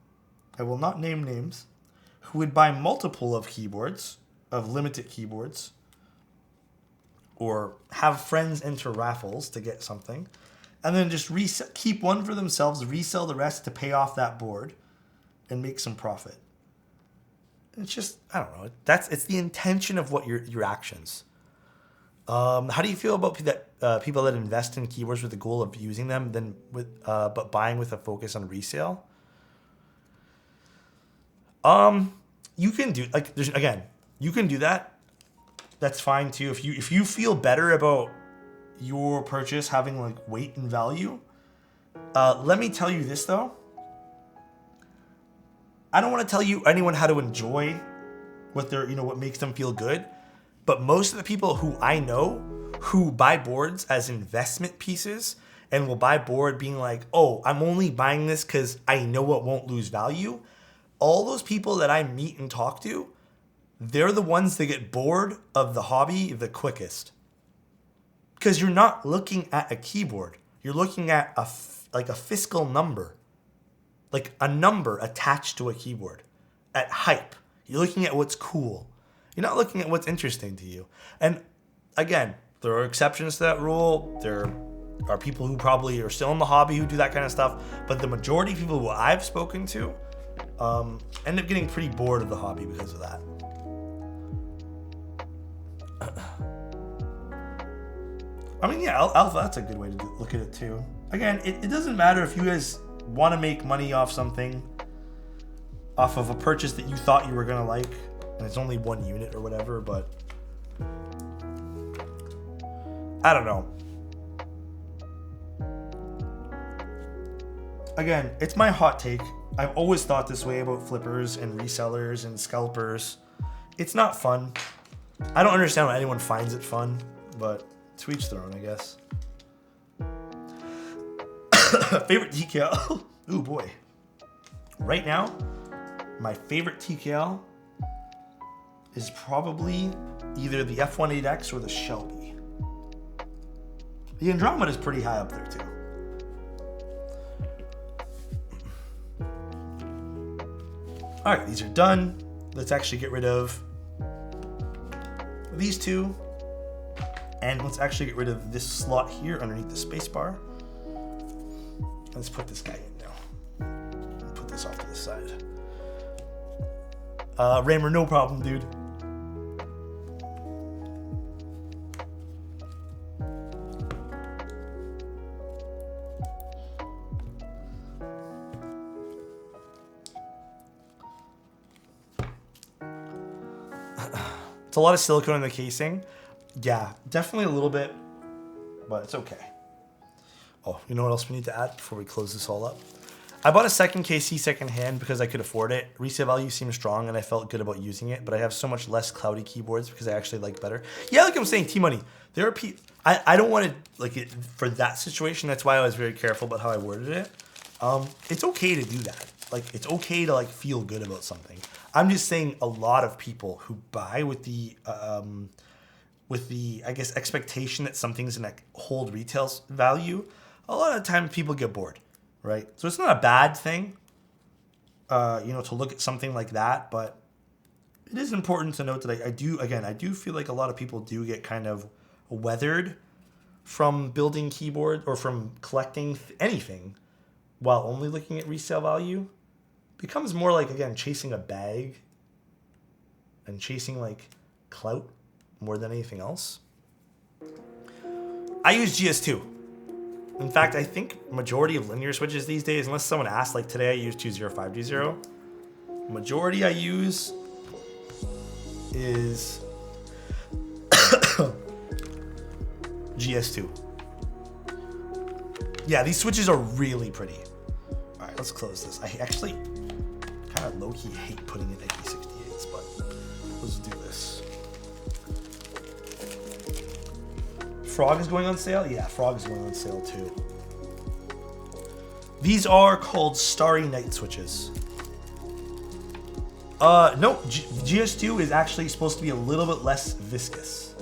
I will not name names, who would buy multiple of keyboards, of limited keyboards, or have friends enter raffles to get something, and then just keep one for themselves, resell the rest to pay off that board, and make some profit. It's just, I don't know. It's the intention of what your actions. How do you feel about people that invest in keyboards with the goal of using them, then but buying with a focus on resale? You can do you can do that. That's fine too. If you feel better about your purchase having like weight and value, let me tell you this though. I don't want to tell you anyone how to enjoy what makes them feel good. But most of the people who I know who buy boards as investment pieces and will buy board being like, oh, I'm only buying this because I know it won't lose value. All those people that I meet and talk to, they're the ones that get bored of the hobby the quickest. Because you're not looking at a keyboard. You're looking at a fiscal number. Like a number attached to a keyboard. At hype. You're looking at what's cool. You're not looking at what's interesting to you. And again, there are exceptions to that rule. There are people who probably are still in the hobby who do that kind of stuff. But the majority of people who I've spoken to end up getting pretty bored of the hobby because of that. I mean, yeah, Alpha, that's a good way to look at it too. Again, it doesn't matter if you guys want to make money off something, off of a purchase that you thought you were going to like, and it's only one unit or whatever, but I don't know. Again, it's my hot take. I've always thought this way about flippers and resellers and scalpers. It's not fun. I don't understand why anyone finds it fun, but to each their own, I guess. Favorite TKL? Ooh, boy. Right now, my favorite TKL is probably either the F18X or the Shelby. The Andromeda is pretty high up there too. All right, these are done. Let's actually get rid of these two. And let's actually get rid of this slot here underneath the spacebar. Let's put this guy in now. Put this off to the side. Raymer, no problem, dude. It's a lot of silicone in the casing. Yeah, definitely a little bit, but it's okay. Oh, you know what else we need to add before we close this all up? I bought a second KC secondhand because I could afford it. Resale value seemed strong and I felt good about using it, but I have so much less cloudy keyboards because I actually like better. Yeah, like I'm saying, T-Money, there are people, I don't want to, like, it for that situation, that's why I was very careful about how I worded it. It's okay to do that. Like, it's okay to, like, feel good about something. I'm just saying a lot of people who buy with the I guess, expectation that something's going to hold retail value, a lot of times people get bored, right? So it's not a bad thing, to look at something like that, but it is important to note that I do feel like a lot of people do get kind of weathered from building keyboard or from collecting anything while only looking at resale value. Becomes more like, again, chasing a bag and chasing like clout more than anything else. I use GS2. In fact, I think majority of linear switches these days, unless someone asks, like today I use 20520, majority I use is GS2. Yeah, these switches are really pretty. All right, let's close this. I actually kind of low-key hate putting in Ikki68s, but let's do this. Frog is going on sale? Yeah, Frog is going on sale too. These are called Starry Night switches. No, GS2 is actually supposed to be a little bit less viscous.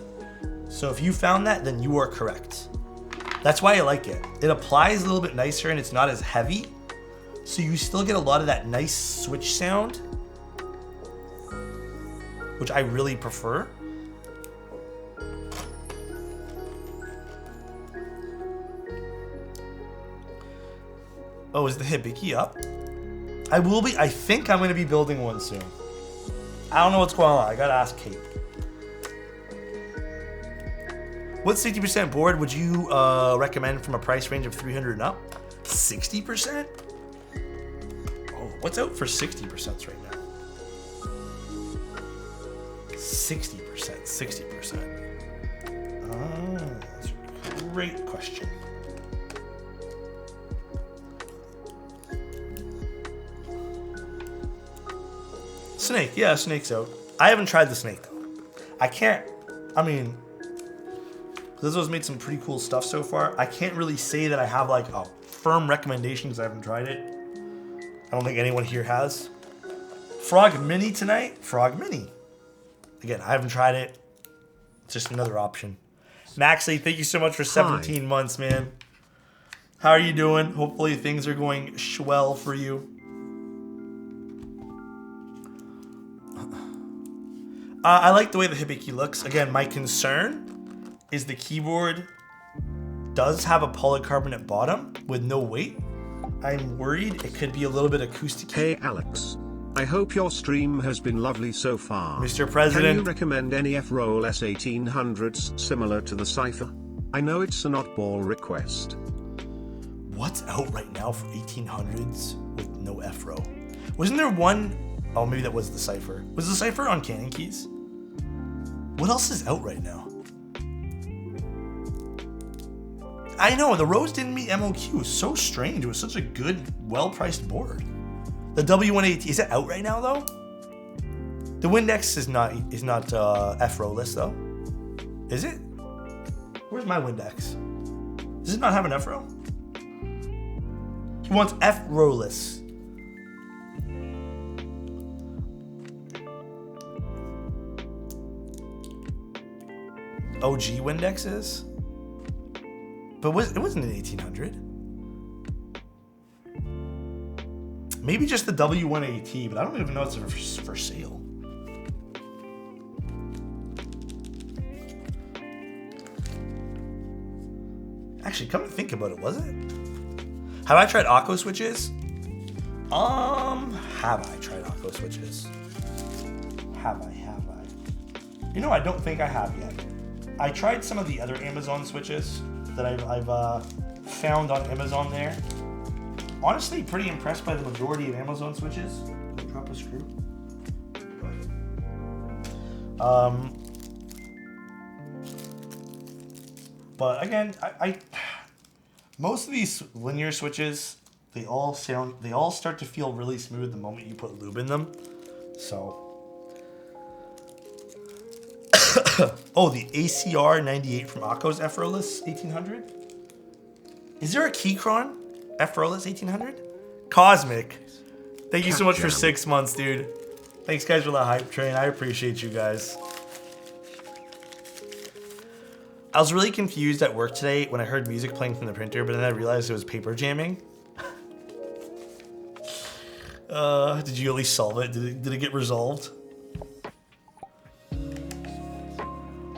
So if you found that, then you are correct. That's why I like it. It applies a little bit nicer and it's not as heavy. So you still get a lot of that nice switch sound, which I really prefer. Oh, is the Hibiki up? I think I'm gonna be building one soon. I don't know what's going on. I gotta ask Kate. What 60% board would you recommend from a price range of 300 and up? 60%? Oh, what's out for 60% right now? 60%, 60%. That's a great question. Snake, yeah, Snake's out. I haven't tried the Snake though. I mean, Lizzo's made some pretty cool stuff so far. I can't really say that I have like a firm recommendation because I haven't tried it. I don't think anyone here has. Frog Mini tonight? Frog Mini. Again, I haven't tried it. It's just another option. Maxley, thank you so much for 17 months, man. How are you doing? Hopefully things are going swell for you. I like the way the Hibiki looks. Again, my concern is the keyboard does have a polycarbonate bottom with no weight. I'm worried it could be a little bit acoustic. Hey Alex, I hope your stream has been lovely so far. Mr. President. Can you recommend any F-Roll S1800s similar to the Cypher? I know it's an oddball request. What's out right now for 1800s with no F-Row? Wasn't there one? Oh, maybe that was the Cypher. Was the Cypher on Canon Keys? What else is out right now? I know, the Rose didn't meet MOQ. It was so strange. It was such a good, well-priced board. The W180, is it out right now, though? The Windex is not F-Row list, though. Is it? Where's my Windex? Does it not have an F-Row? He wants F-Row list. OG Windexes? But it wasn't an 1800. Maybe just the W1AT, but I don't even know if it's for sale. Actually, come to think about it, was it? Have I tried Akko switches? Have I tried Akko switches? Have I? You know, I don't think I have yet. I tried some of the other Amazon switches that I've found on Amazon there. Honestly, pretty impressed by the majority of Amazon switches. Drop a screw. But again, I most of these linear switches, they all start to feel really smooth the moment you put lube in them. So. Oh, the ACR 98 from Akko's F-Rollless 1800? Is there a Keychron F-Rollless 1800? Cosmic. Thank you so much for 6 months, dude. Thanks, guys, for the hype train. I appreciate you guys. I was really confused at work today when I heard music playing from the printer, but then I realized it was paper jamming. Did you at least solve it? Did it get resolved?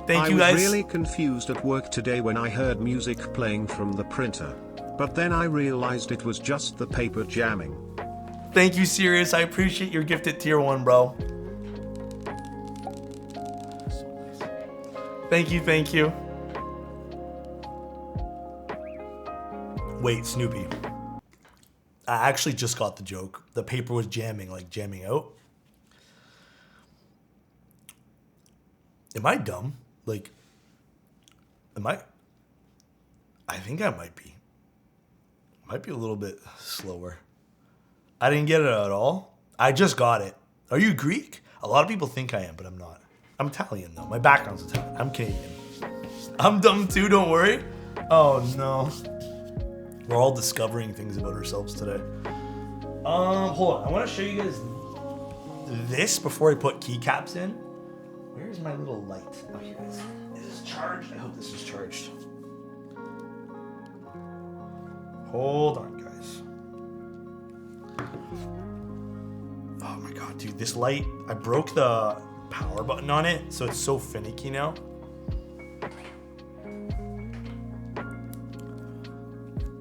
Thank you, guys. I was really confused at work today when I heard music playing from the printer, but then I realized it was just the paper jamming. Thank you, Sirius. I appreciate your gift at tier 1, bro. Thank you. Wait, Snoopy. I actually just got the joke. The paper was jamming, like jamming out. Am I dumb? Like, I think I might be. Might be a little bit slower. I didn't get it at all. I just got it. Are you Greek? A lot of people think I am, but I'm not. I'm Italian, though. My background's Italian. I'm Canadian. I'm dumb too, don't worry. Oh no. We're all discovering things about ourselves today. Hold on. I want to show you guys this before I put keycaps in. Where's my little light? Oh, here it is. Is this charged? I hope this is charged. Hold on, guys. Oh my god, dude. This light, I broke the power button on it, so it's so finicky now.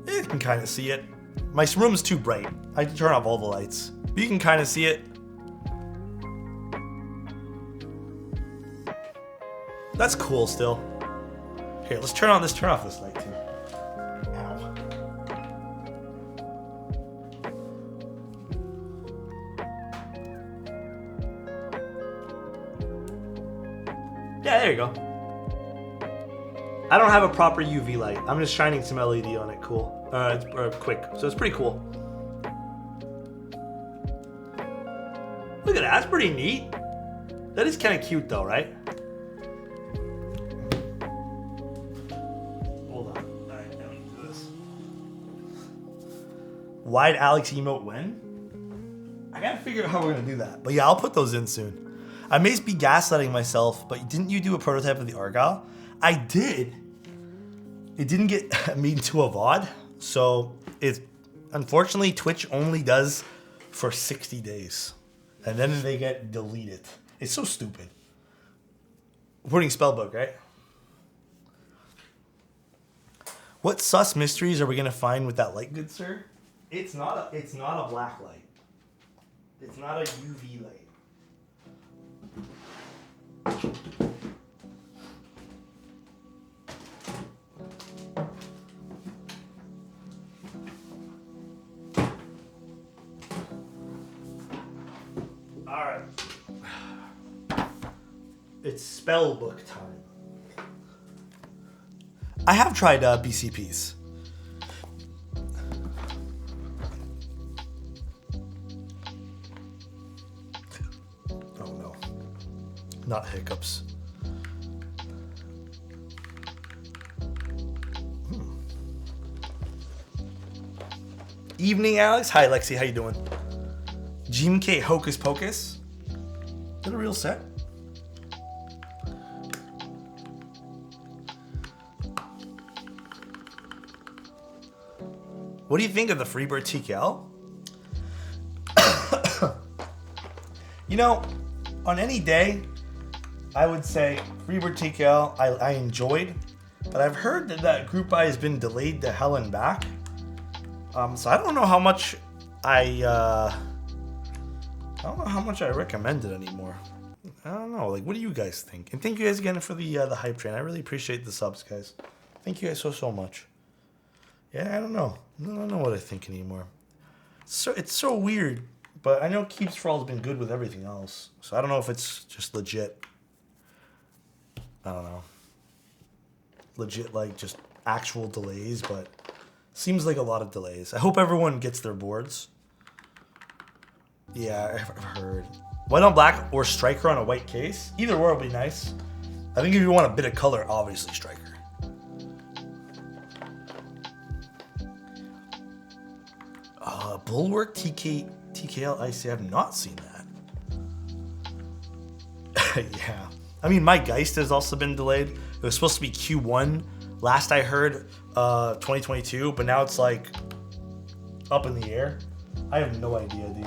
You can kind of see it. My room's too bright. I had to turn off all the lights. But you can kind of see it. That's cool still. Here, let's turn off this light too. Ow. Yeah, there you go. I don't have a proper UV light. I'm just shining some LED on it. Cool. It's quick. So it's pretty cool. Look at that. That's pretty neat. That is kind of cute though, right? Hold on. Alright, now we can do this. Why'd Alex emote when? I gotta figure out how we're gonna do that. But yeah, I'll put those in soon. I may be gaslighting myself, but didn't you do a prototype of the Argyle? I did. It didn't get made into a VOD, so it's unfortunately Twitch only does for 60 days, and then they get deleted. It's so stupid. We're putting spellbook, right? What sus mysteries are we gonna find with that light, good sir? It's not a black light. It's not a UV light. Alright. It's spellbook time. I have tried BCPs. Oh no. Not hiccups. Evening, Alex. Hi, Lexi. How you doing? GMK Hocus Pocus. Is that a real set? What do you think of the Freebird TKL? You know, on any day, I would say Freebird TKL I enjoyed, but I've heard that Group Buy has been delayed to hell and back. So I don't know how much I don't know how much I recommend it anymore. I don't know. Like, what do you guys think? And thank you guys again for the hype train. I really appreciate the subs, guys. Thank you guys so much. Yeah, I don't know. I don't know what I think anymore. So it's so weird, but I know Keeps for All has been good with everything else. So I don't know if it's just legit. I don't know. Legit, like, just actual delays, but seems like a lot of delays. I hope everyone gets their boards. Yeah, I've heard. White on black or Striker on a white case? Either or will be nice. I think if you want a bit of color, obviously Striker. Bulwark TKL IC. I have not seen that. Yeah. I mean, my Geist has also been delayed. It was supposed to be Q1 last I heard, 2022, but now it's like up in the air. I have no idea, dude.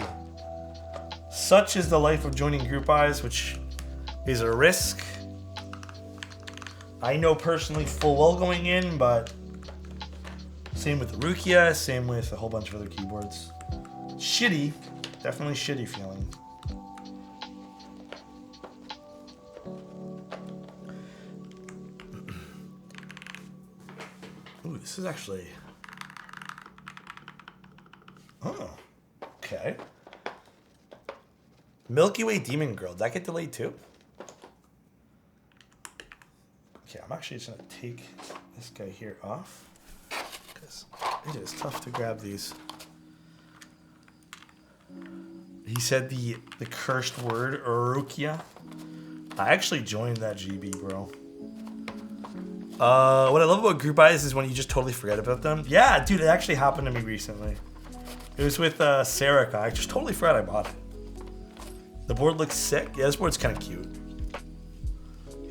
Such is the life of joining Group Buys, which is a risk. I know personally full well going in, but same with the Rukia, same with a whole bunch of other keyboards. Shitty, definitely shitty feeling. Ooh, this is actually... Oh, okay. Milky Way Demon Girl, did that get delayed too? Okay, I'm actually just gonna take this guy here off, because it is tough to grab these. He said the cursed word, Urukia. I actually joined that GB, bro. What I love about group buys is when you just totally forget about them. Yeah, dude, it actually happened to me recently. It was with Sarah. I just totally forgot I bought it. The board looks sick. Yeah, this board's kind of cute.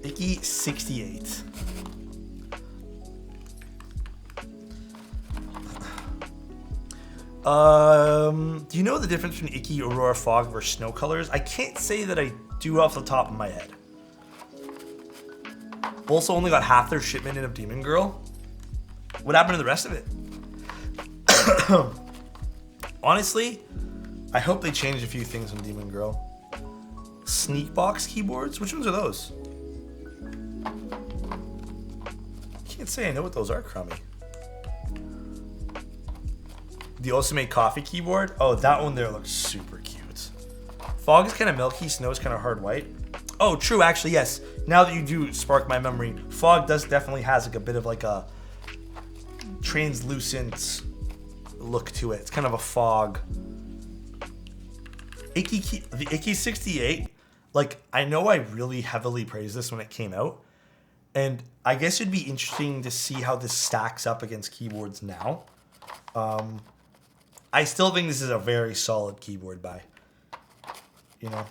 Ikki68. Do you know the difference between Ikki, Aurora, Fog versus snow colors? I can't say that I do off the top of my head. Also only got half their shipment in of Demon Girl. What happened to the rest of it? Honestly, I hope they changed a few things on Demon Girl. Sneak box keyboards? Which ones are those? Can't say I know what those are, Crummy. The Ultimate Coffee keyboard? Oh, that one there looks super cute. Fog is kind of milky, Snow is kind of hard white. Oh, true, actually, yes. Now that you do spark my memory, Fog does definitely has like a bit of like a translucent look to it. It's kind of a fog. The Ikki68, like, I know I really heavily praised this when it came out, and I guess it'd be interesting to see how this stacks up against keyboards now. I still think this is a very solid keyboard buy. You know,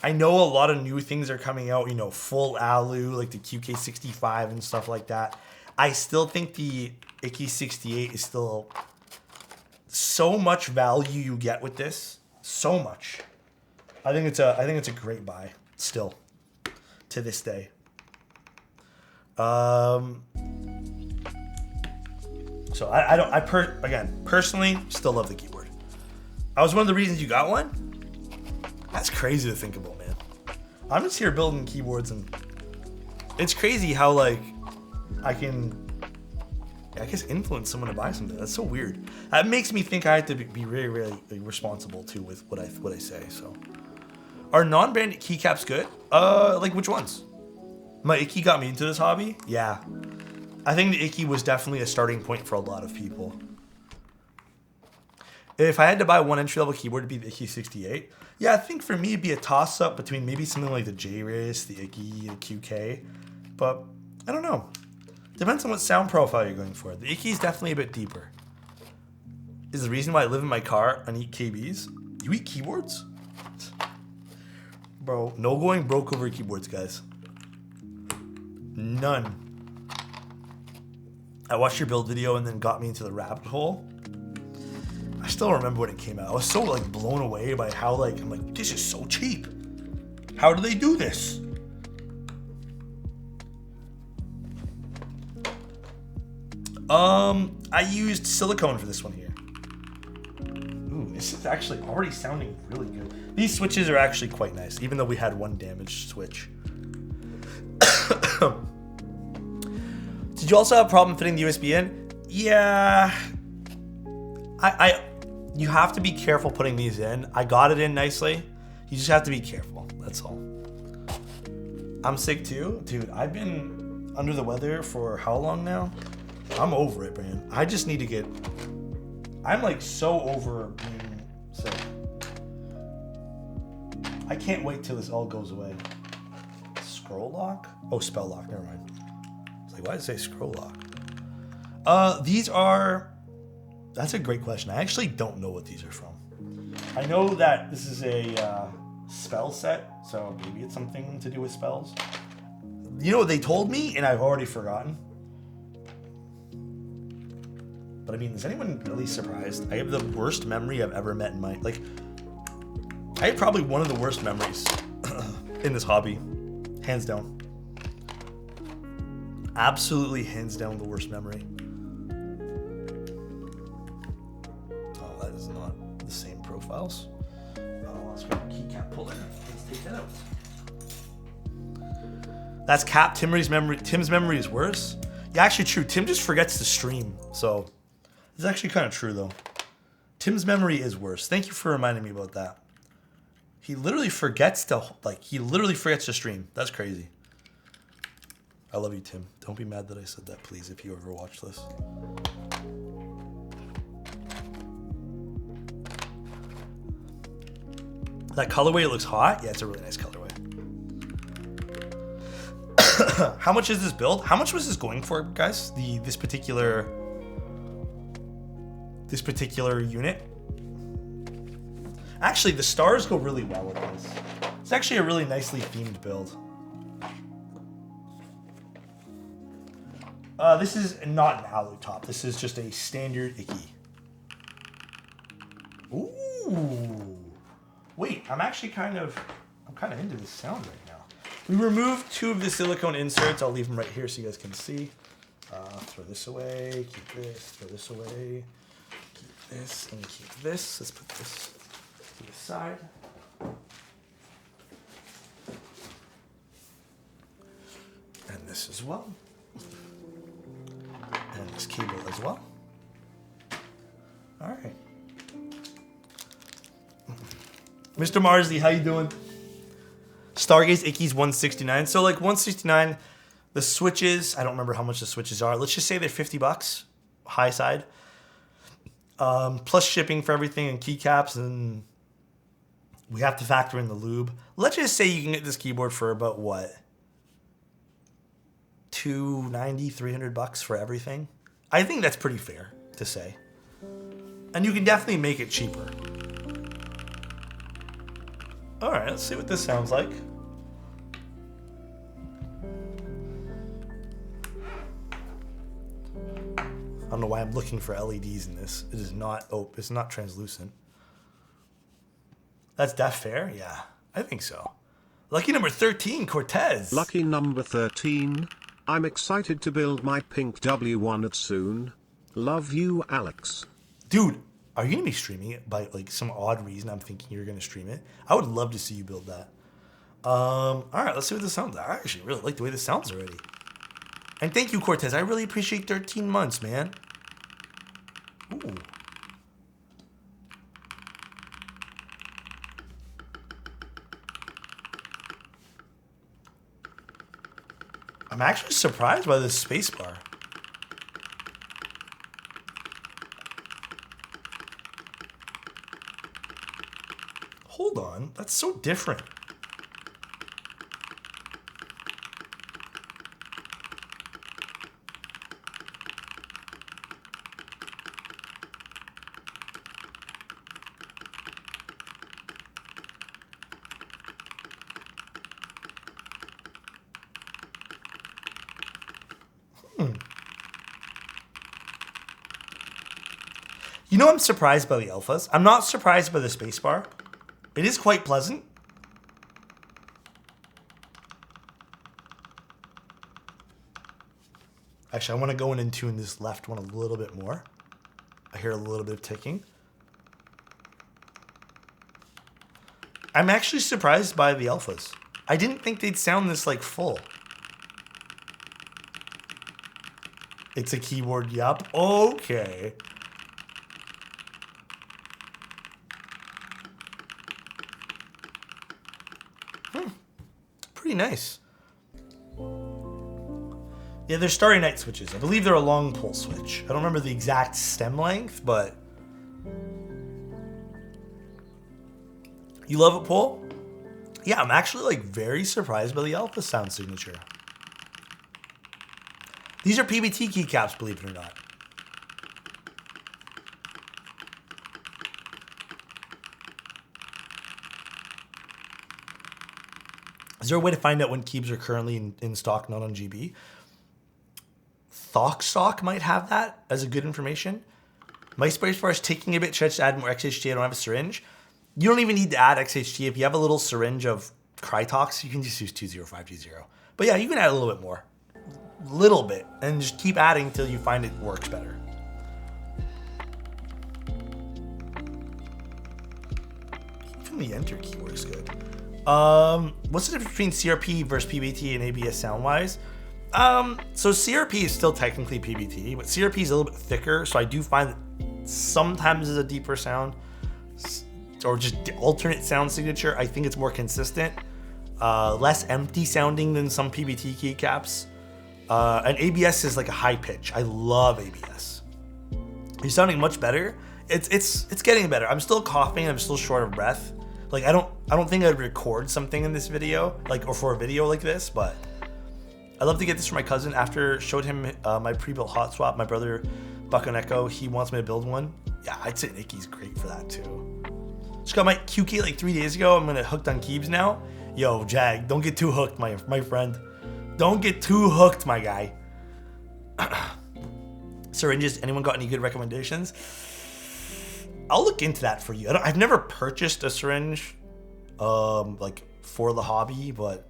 I know a lot of new things are coming out, you know, full alu, like the Qk65 and stuff like that. I still think the Ikki68 is still so much value you get with this. So much. I think it's a great buy still to this day. So again, personally, still love the keyboard. I was one of the reasons you got one. That's crazy to think about, man. I'm just here building keyboards, and it's crazy how like I guess influence someone to buy something. That's so weird. That makes me think I have to be really, really responsible too with what I say. So, are non-branded keycaps good? Like which ones? My Ikki got me into this hobby. Yeah. I think the Ikki was definitely a starting point for a lot of people. If I had to buy one entry-level keyboard, it'd be the Ikki68. Yeah, I think for me, it'd be a toss-up between maybe something like the J-Race, the Ikki, the QK. But, I don't know. Depends on what sound profile you're going for. The Ikki is definitely a bit deeper. Is the reason why I live in my car and eat KBs? You eat keyboards? Bro, no going broke over keyboards, guys. None. I watched your build video and then got me into the rabbit hole. I still remember when it came out. I was so like blown away by how like, I'm like, this is so cheap. How do they do this? I used silicone for this one here. Ooh, this is actually already sounding really good. These switches are actually quite nice, even though we had one damaged switch. Did you also have a problem fitting the USB in? Yeah. You have to be careful putting these in. I got it in nicely. You just have to be careful. That's all. I'm sick too. Dude, I've been under the weather for how long now? I'm over it, man. I just need to get... I'm like so over being sick. I can't wait till this all goes away. Scroll lock? Oh, spell lock. Never mind. It's like, why did it say scroll lock? These are... That's a great question. I actually don't know what these are from. I know that this is a spell set, so maybe it's something to do with spells. You know what they told me, and I've already forgotten. But I mean, is anyone really surprised? I have the worst memory I've ever met in my... Like, I have probably one of the worst memories in this hobby. Hands down. Absolutely hands down the worst memory. Oh, that is not the same profiles. Oh, let's grab a keycap puller. Let's take that out. That's Cap. Tim's memory is worse. Yeah, actually true. Tim just forgets to stream, so... It's actually kind of true, though. Tim's memory is worse. Thank you for reminding me about that. He literally forgets to stream. That's crazy. I love you, Tim. Don't be mad that I said that, please, if you ever watch this. That colorway looks hot. Yeah, it's a really nice colorway. How much is this build? How much was this going for, guys? This particular unit. Actually, the stars go really well with this. It's actually a really nicely themed build. This is not an alloy top. This is just a standard Ikki. Ooh. Wait, I'm kind of into this sound right now. We removed 2 of the silicone inserts. I'll leave them right here so you guys can see. Throw this away, keep this, throw this away, keep this, and keep this. Let's put this to the side. And this as well. And this cable as well. All right. Mr. Marsley, how you doing? Stargaze Ikki's 169. So like 169, the switches, I don't remember how much the switches are. Let's just say they're $50, high side. Plus shipping for everything and keycaps, and we have to factor in the lube. Let's just say you can get this keyboard for about what? $290, $300 for everything. I think that's pretty fair to say. And you can definitely make it cheaper. All right, let's see what this sounds like. I don't know why I'm looking for LEDs in this. It is not, oh, it's not translucent. That's fair? Yeah, I think so. Lucky number 13, Cortez. Lucky number 13. I'm excited to build my pink W1 at soon. Love you, Alex. Dude, are you going to be streaming it by like some odd reason? I'm thinking you're going to stream it. I would love to see you build that. All right, let's see what this sounds like. I actually really like the way this sounds already. And thank you, Cortez. I really appreciate 13 months, man. Ooh. I'm actually surprised by this spacebar. Hold on, that's so different. You know, I'm surprised by the alphas. I'm not surprised by the spacebar. It is quite pleasant. Actually, I want to go in and tune this left one a little bit more. I hear a little bit of ticking. I'm actually surprised by the alphas. I didn't think they'd sound this like full. It's a keyboard, yup. Okay. Pretty nice. Yeah, they're Starry Night switches. I believe they're a long pull switch. I don't remember the exact stem length, but... You love a pull? Yeah, I'm actually like very surprised by the alpha sound signature. These are PBT keycaps, believe it or not. Is there a way to find out when keys are currently in stock, not on GB? Stock might have that as a good information. My spacebar is taking a bit. Should I just add more XHT? I don't have a syringe. You don't even need to add XHT. If you have a little syringe of Crytox, you can just use 205G0. But yeah, you can add a little bit more. Little bit. And just keep adding until you find it works better. Even the enter key works good. What's the difference between CRP versus PBT and ABS sound-wise? So CRP is still technically PBT, but CRP is a little bit thicker, so I do find that sometimes it's a deeper sound, or just alternate sound signature. I think it's more consistent, less empty sounding than some PBT keycaps. And ABS is like a high pitch. I love ABS. You're sounding much better. It's getting better. I'm still coughing. I'm still short of breath. Like I don't think I'd record something in this video, like or for a video like this, but I'd love to get this for my cousin. After showed him my pre-built hot swap, my brother Buck and Echo, he wants me to build one. Yeah, I'd say Ikki's great for that too. Just got my QK like 3 days ago. I'm gonna hooked on Keebs now. Yo, Jag, don't get too hooked, my friend. Don't get too hooked, my guy. Syringes, anyone got any good recommendations? I'll look into that for you. I've never purchased a syringe like for the hobby, but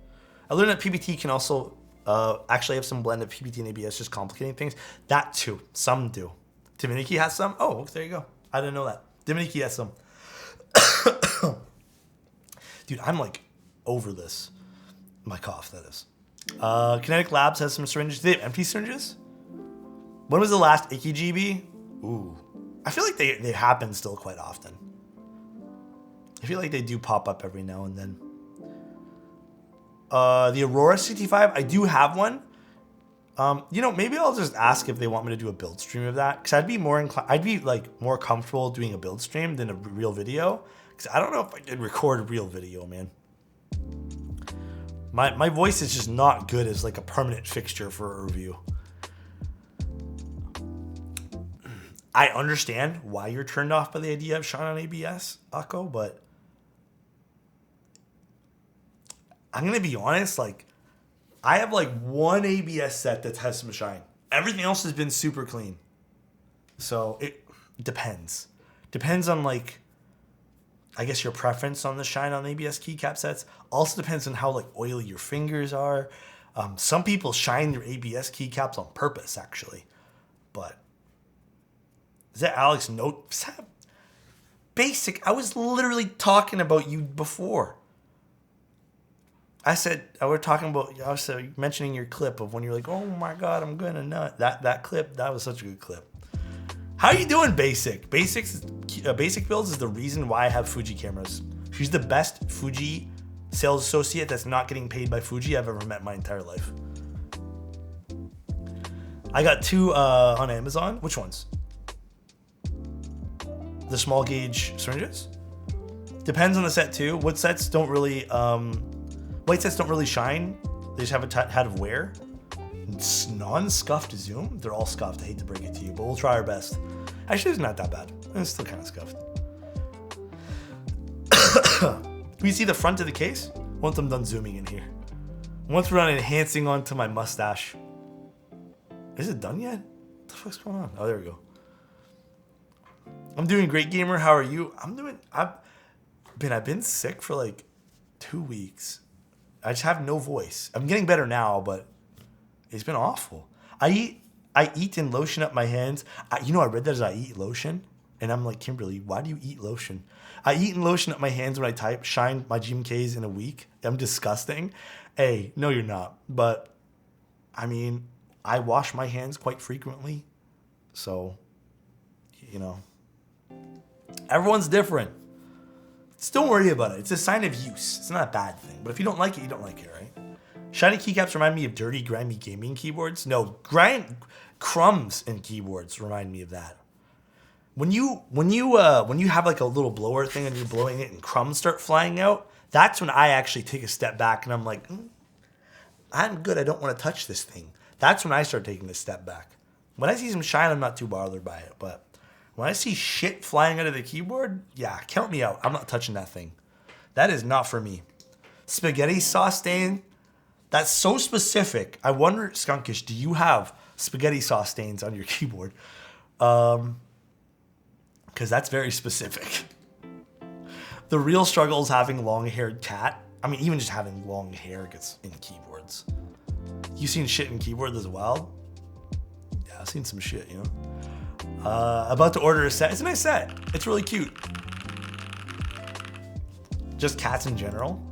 I learned that PBT can also actually have some blend of PBT and ABS, just complicating things. That too, some do. Dominiki has some. Oh, there you go. I didn't know that. Dominiki has some. Dude, I'm like over this. My cough, that is. Kinetic Labs has some syringes. Do they have empty syringes? When was the last Ikki GB? Ooh. I feel like they happen still quite often. I feel like they do pop up every now and then. The Aurora 65, I do have one. You know, maybe I'll just ask if they want me to do a build stream of that, because I'd be more comfortable doing a build stream than a real video, because I don't know if I could record a real video, man. My voice is just not good as like a permanent fixture for a review. I understand why you're turned off by the idea of shine on ABS, Akko, but I'm gonna be honest, like I have like one ABS set that has some shine. Everything else has been super clean. So it depends. Depends on like, I guess your preference on the shine on ABS keycap sets. Also depends on how like oily your fingers are. Some people shine their ABS keycaps on purpose actually, but is that Alex note? Basic. I was literally talking about you before. I was mentioning your clip of when you're like, oh my God, I'm gonna nut. That clip, that was such a good clip. How you doing, Basic? Basic Builds is the reason why I have Fuji cameras. She's the best Fuji sales associate that's not getting paid by Fuji I've ever met in my entire life. I got 2 on Amazon. Which ones? The small gauge syringes? Depends on the set too. What sets don't really, white sets don't really shine. They just have a tad of wear. Non-scuffed zoom? They're all scuffed. I hate to break it to you, but we'll try our best. Actually, it's not that bad. It's still kind of scuffed. Do you see the front of the case? Once I'm done zooming in here. Once we're on enhancing onto my mustache. Is it done yet? What the fuck's going on? Oh, there we go. I'm doing great, gamer. How are you? I've been sick for like 2 weeks. I just have no voice. I'm getting better now, but it's been awful. I eat and lotion up my hands. I read that as I eat lotion, and I'm like, Kimberly, why do you eat lotion? I eat and lotion up my hands when I type. Shine my GMKs in a week. I'm disgusting. Hey, no, you're not. But I mean, I wash my hands quite frequently, so everyone's different. Just don't worry about it. It's a sign of use. It's not a bad thing. But if you don't like it, you don't like it, right? Shiny keycaps remind me of dirty, grimy gaming keyboards. No, crumbs in keyboards remind me of that. When you have like a little blower thing and you're blowing it and crumbs start flying out, that's when I actually take a step back and I'm like, I'm good. I don't want to touch this thing. That's when I start taking a step back. When I see some shine, I'm not too bothered by it, but when I see shit flying out of the keyboard, yeah, count me out. I'm not touching that thing. That is not for me. Spaghetti sauce stain, that's so specific. I wonder, Skunkish, do you have spaghetti sauce stains on your keyboard? Because that's very specific. The real struggle is having long-haired cat. I mean, even just having long hair gets in keyboards. You seen shit in keyboards as well? Yeah, I've seen some shit, About to order a set. It's a nice set. It's really cute. Just cats in general.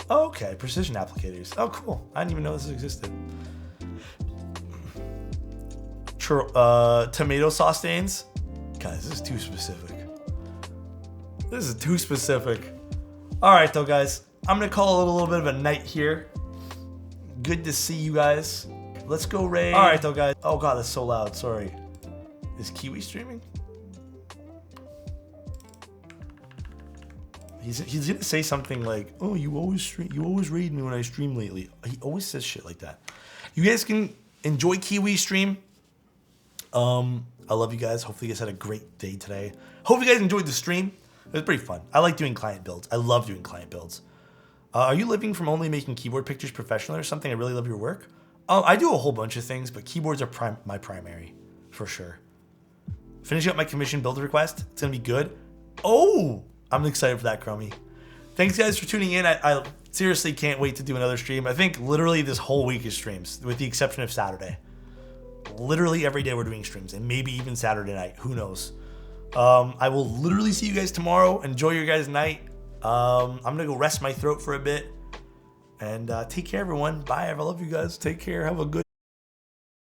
Oh, okay, precision applicators. Oh, cool. I didn't even know this existed. Tomato sauce stains. Guys, this is too specific. This is too specific. All right, though, guys. I'm going to call it a little bit of a night here. Good to see you guys. Let's go raid. All right, though, guys. Oh, God, that's so loud. Sorry. Is Kiwi streaming? He's gonna say something like, "Oh, you always raid me when I stream lately." He always says shit like that. You guys can enjoy Kiwi stream. I love you guys. Hopefully you guys had a great day today. Hope you guys enjoyed the stream. It was pretty fun. I like doing client builds. I love doing client builds. Are you living from only making keyboard pictures professionally or something? I really love your work. I do a whole bunch of things, but keyboards are my primary, for sure. Finishing up my commission build request. It's going to be good. Oh, I'm excited for that, Chromie. Thanks, guys, for tuning in. I seriously can't wait to do another stream. I think literally this whole week is streams, with the exception of Saturday. Literally every day we're doing streams, and maybe even Saturday night. Who knows? I will literally see you guys tomorrow. Enjoy your guys' night. I'm going to go rest my throat for a bit. And take care, everyone. Bye. I love you guys. Take care. Have a good